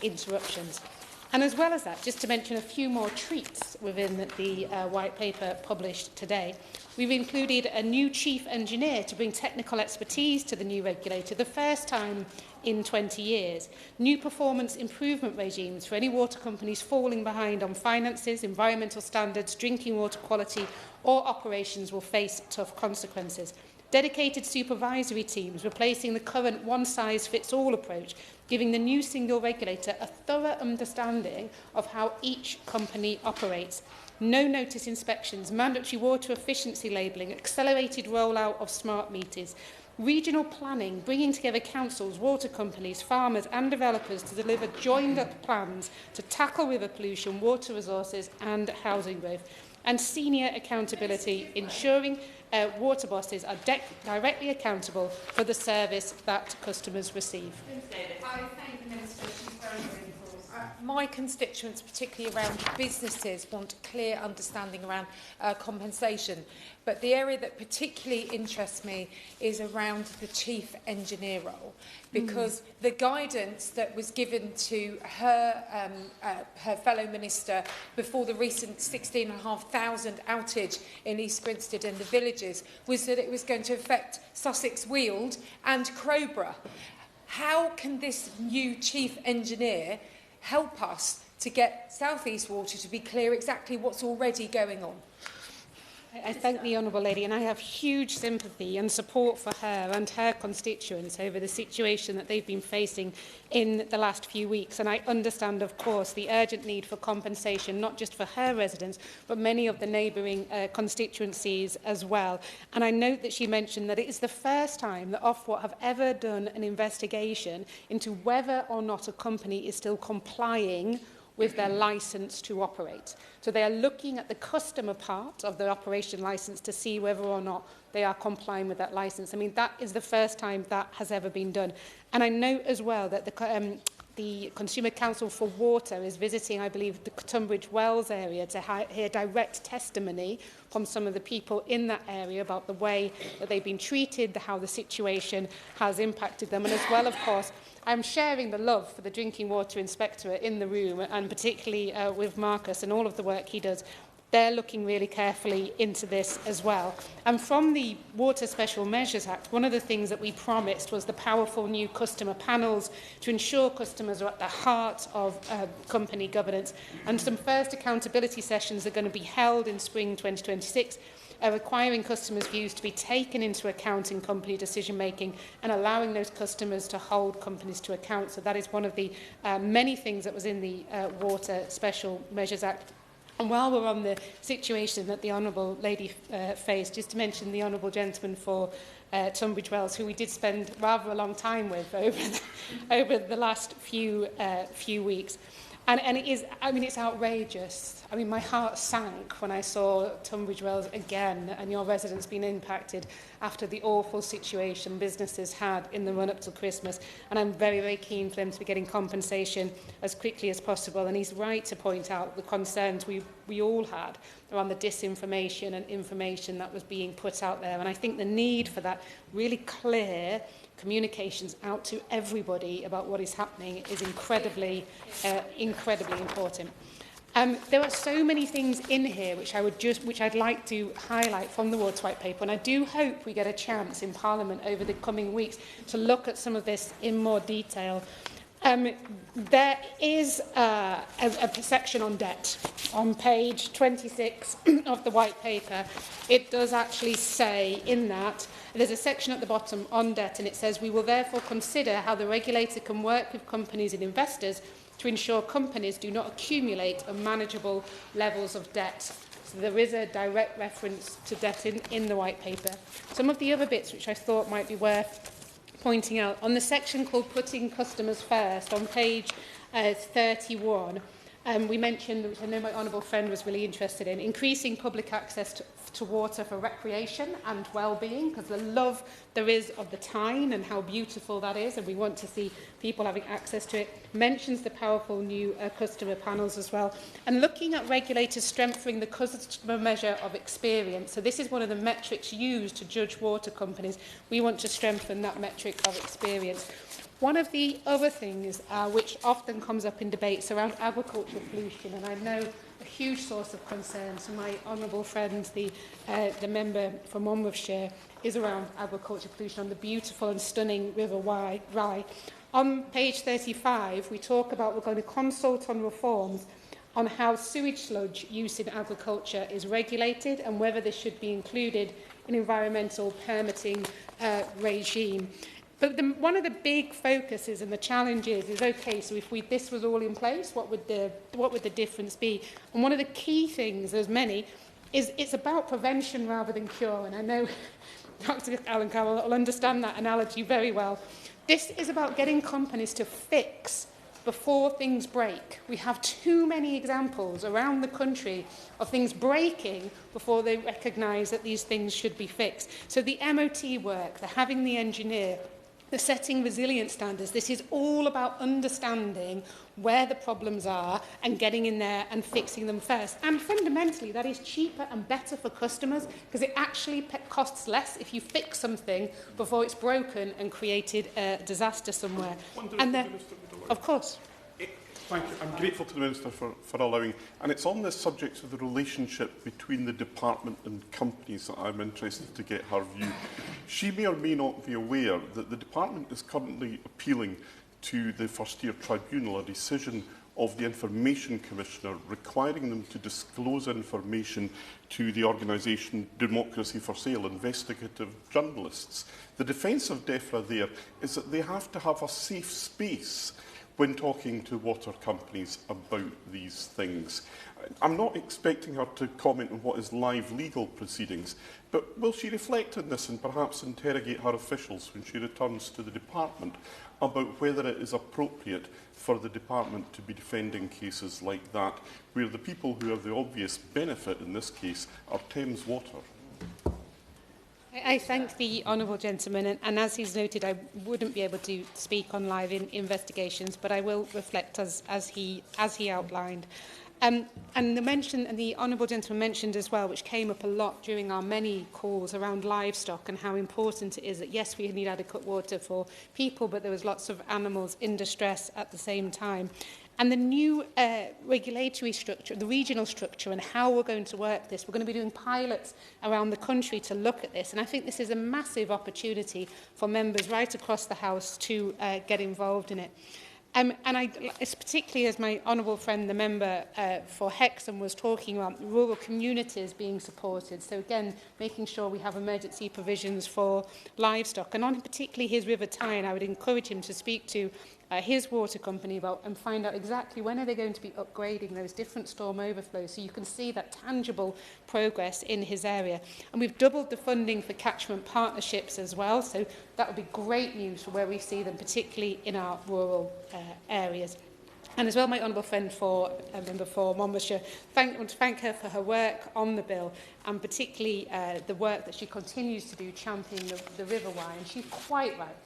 Speaker 6: interruptions. And as well as that, just to mention a few more treats within the white paper published today, we've included a new chief engineer to bring technical expertise to the new regulator, the first time in 20 years. New performance improvement regimes for any water companies falling behind on finances, environmental standards, drinking water quality or operations will face tough consequences. Dedicated supervisory teams replacing the current one-size-fits-all approach, giving the new single regulator a thorough understanding of how each company operates. No-notice inspections, mandatory water efficiency labelling, accelerated rollout of smart meters, regional planning, bringing together councils, water companies, farmers and developers to deliver joined-up plans to tackle river pollution, water resources and housing growth, and senior accountability, ensuring water bosses are directly accountable for the service that customers receive.
Speaker 13: I thank the Minister. She's very grateful. My constituents, particularly around businesses, want a clear understanding around compensation. But the area that particularly interests me is around the chief engineer role, because the guidance that was given to her, her fellow minister before the recent 16,500 outage in East Grinstead and the villages was that it was going to affect Sussex Weald and Crowborough. How can this new chief engineer help us to get South East Water to be clear exactly what's already going on?
Speaker 6: I thank the Honourable Lady, and I have huge sympathy and support for her and her constituents over the situation that they've been facing in the last few weeks. And I understand, of course, the urgent need for compensation, not just for her residents, but many of the neighbouring constituencies as well. And I note that she mentioned that it is the first time that Ofwat have ever done an investigation into whether or not a company is still complying with their licence to operate. So they are looking at the customer part of the operation licence to see whether or not they are complying with that licence. I mean, that is the first time that has ever been done. And I note as well that the Consumer Council for Water is visiting, I believe, the Tunbridge Wells area to hear direct testimony from some of the people in that area about the way that they've been treated, how the situation has impacted them, and as well, of course, I'm sharing the love for the Drinking Water Inspectorate in the room, and particularly with Marcus and all of the work he does. They're looking really carefully into this as well. And from the Water Special Measures Act, one of the things that we promised was the powerful new customer panels to ensure customers are at the heart of company governance. And some first accountability sessions are going to be held in spring 2026, requiring customers' views to be taken into account in company decision-making and allowing those customers to hold companies to account. So that is one of the many things that was in the Water Special Measures Act. And while we're on the situation that the Honourable Lady faced, just to mention the Honourable Gentleman for Tunbridge Wells, who we did spend rather a long time with over the last few weeks. And it is, I mean, it's outrageous. I mean, my heart sank when I saw Tunbridge Wells again and your residents being impacted after the awful situation businesses had in the run-up to Christmas. And I'm very, very keen for them to be getting compensation as quickly as possible. And he's right to point out the concerns we all had around the disinformation and information that was being put out there. And I think the need for that really clear communications out to everybody about what is happening is incredibly important. There are so many things in here which I'd like to highlight from the Water White Paper, and I do hope we get a chance in Parliament over the coming weeks to look at some of this in more detail. There is a section on debt on page 26 of the White Paper. It does actually say in that, there's a section at the bottom on debt, and it says, we will therefore consider how the regulator can work with companies and investors to ensure companies do not accumulate unmanageable levels of debt. So there is a direct reference to debt in the White Paper. Some of the other bits which I thought might be worth pointing out, on the section called Putting Customers First, on page 31, we mentioned, which I know my honourable friend was really interested in, increasing public access to water for recreation and well-being, because the love there is of the Tyne and how beautiful that is, and we want to see people having access to it. Mentions the powerful new customer panels as well, and looking at regulators strengthening the customer measure of experience. So this is one of the metrics used to judge water companies. We want to strengthen that metric of experience. One of the other things which often comes up in debates around agricultural pollution, and I know a huge source of concern to my honourable friend, the member from Monmouthshire, is around agricultural pollution on the beautiful and stunning River Wye. On page 35, we talk about we're going to consult on reforms on how sewage sludge use in agriculture is regulated and whether this should be included in environmental permitting regime. But one of the big focuses and the challenges is, okay, so if this was all in place, what would the difference be? And one of the key things, there's many, is it's about prevention rather than cure. And I know
Speaker 13: Dr. Alan Carroll will understand that analogy very well. This is about getting companies to fix before things break. We have too many examples around the country of things breaking before they recognise that these things should be fixed. So the MOT work, the having the engineer, the setting resilience standards, this is all about understanding where the problems are and getting in there and fixing them first. And fundamentally, that is cheaper and better for customers because it actually costs less if you fix something before it's broken and created a disaster somewhere. And then, of course.
Speaker 18: Thank you. I'm grateful to the Minister for allowing, and it's on this subject of the relationship between the department and companies that I'm interested to get her view. She may or may not be aware that the department is currently appealing to the First Year Tribunal a decision of the Information Commissioner requiring them to disclose information to the organisation Democracy for Sale, investigative journalists. The defence of DEFRA there is that they have to have a safe space when talking to water companies about these things. I'm not expecting her to comment on what is live legal proceedings, but will she reflect on this and perhaps interrogate her officials when she returns to the department about whether it is appropriate for the department to be defending cases like that, where the people who have the obvious benefit in this case are Thames Water?
Speaker 13: I thank the honourable gentleman, and as he's noted, I wouldn't be able to speak on live investigations, but I will reflect as he outlined. And the honourable gentleman mentioned as well, which came up a lot during our many calls around livestock and how important it is that, yes, we need adequate water for people, but there was lots of animals in distress at the same time. And the new regulatory structure, the regional structure, and how we're going to work this. We're going to be doing pilots around the country to look at this. And I think this is a massive opportunity for members right across the House to get involved in it. And it's particularly as my honourable friend, the member for Hexham, was talking about rural communities being supported. So again, making sure we have emergency provisions for livestock. And on particularly his River Tyne, I would encourage him to speak to his water company about and find out exactly when are they going to be upgrading those different storm overflows, so you can see that tangible progress in his area. And we've doubled the funding for catchment partnerships as well, so that would be great news for where we see them, particularly in our rural areas. And as well, my honourable friend member for Monmouthshire, I want to thank her for her work on the bill, and particularly the work that she continues to do championing the River Wye. And she's quite right.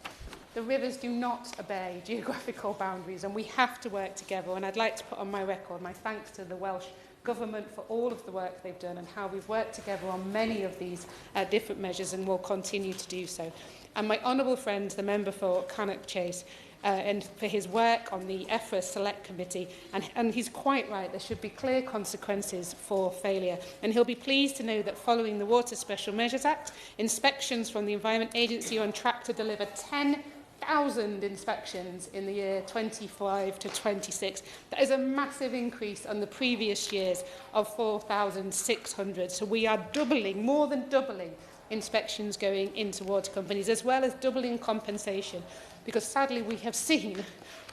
Speaker 13: The rivers do not obey geographical boundaries, and we have to work together. And I'd like to put on my record my thanks to the Welsh Government for all of the work they've done and how we've worked together on many of these different measures, and will continue to do so. And my honourable friend, the member for Cannock Chase, and for his work on the EFRA Select Committee, and he's quite right, there should be clear consequences for failure. And he'll be pleased to know that following the Water Special Measures Act, inspections from the Environment Agency are on track to deliver 10,000 inspections in the year 25 to 26. That is a massive increase on the previous years of 4,600. So we are doubling, more than doubling, inspections going into water companies, as well as doubling compensation. Because sadly we have seen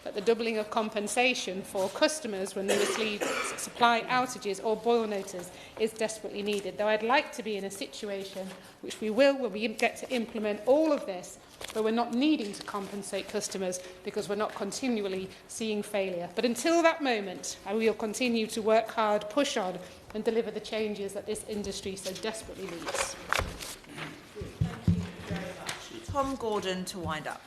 Speaker 13: that the doubling of compensation for customers when they receive supply outages or boil notice is desperately needed. Though I'd like to be in a situation, which we will, when we get to implement all of this, where we're not needing to compensate customers because we're not continually seeing failure. But until that moment, I will continue to work hard, push on, and deliver the changes that this industry so desperately needs.
Speaker 1: Thank you very much. Tom Gordon to wind up.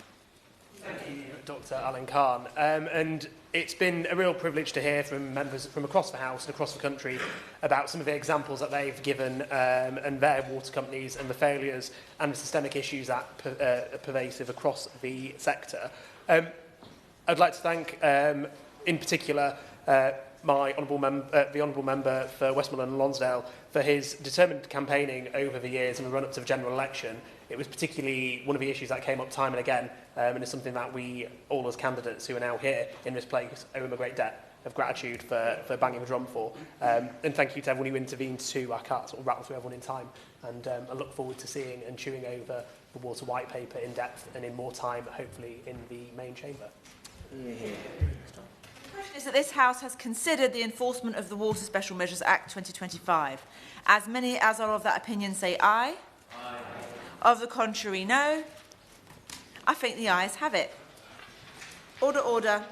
Speaker 2: Thank you, Dr. Alan Carn. And it's been a real privilege to hear from members from across the House and across the country about some of the examples that they've given and their water companies and the failures and the systemic issues that are pervasive across the sector. I'd like to thank, in particular, the Honourable Member for Westmoreland and Lonsdale for his determined campaigning over the years in the run-up to the general election. It was particularly one of the issues that came up time and again, and it's something that we, all as candidates who are now here in this place, owe him a great debt of gratitude for banging the drum for. And thank you to everyone who intervened too. I can't sort of rattle through everyone in time, and I look forward to seeing and chewing over the Water White Paper in depth and in more time, hopefully in the main chamber.
Speaker 1: The question is that this House has considered the enforcement of the Water Special Measures Act 2025. As many as are of that opinion say aye. Aye. Of the contrary, no. I think the ayes have it. Order, order.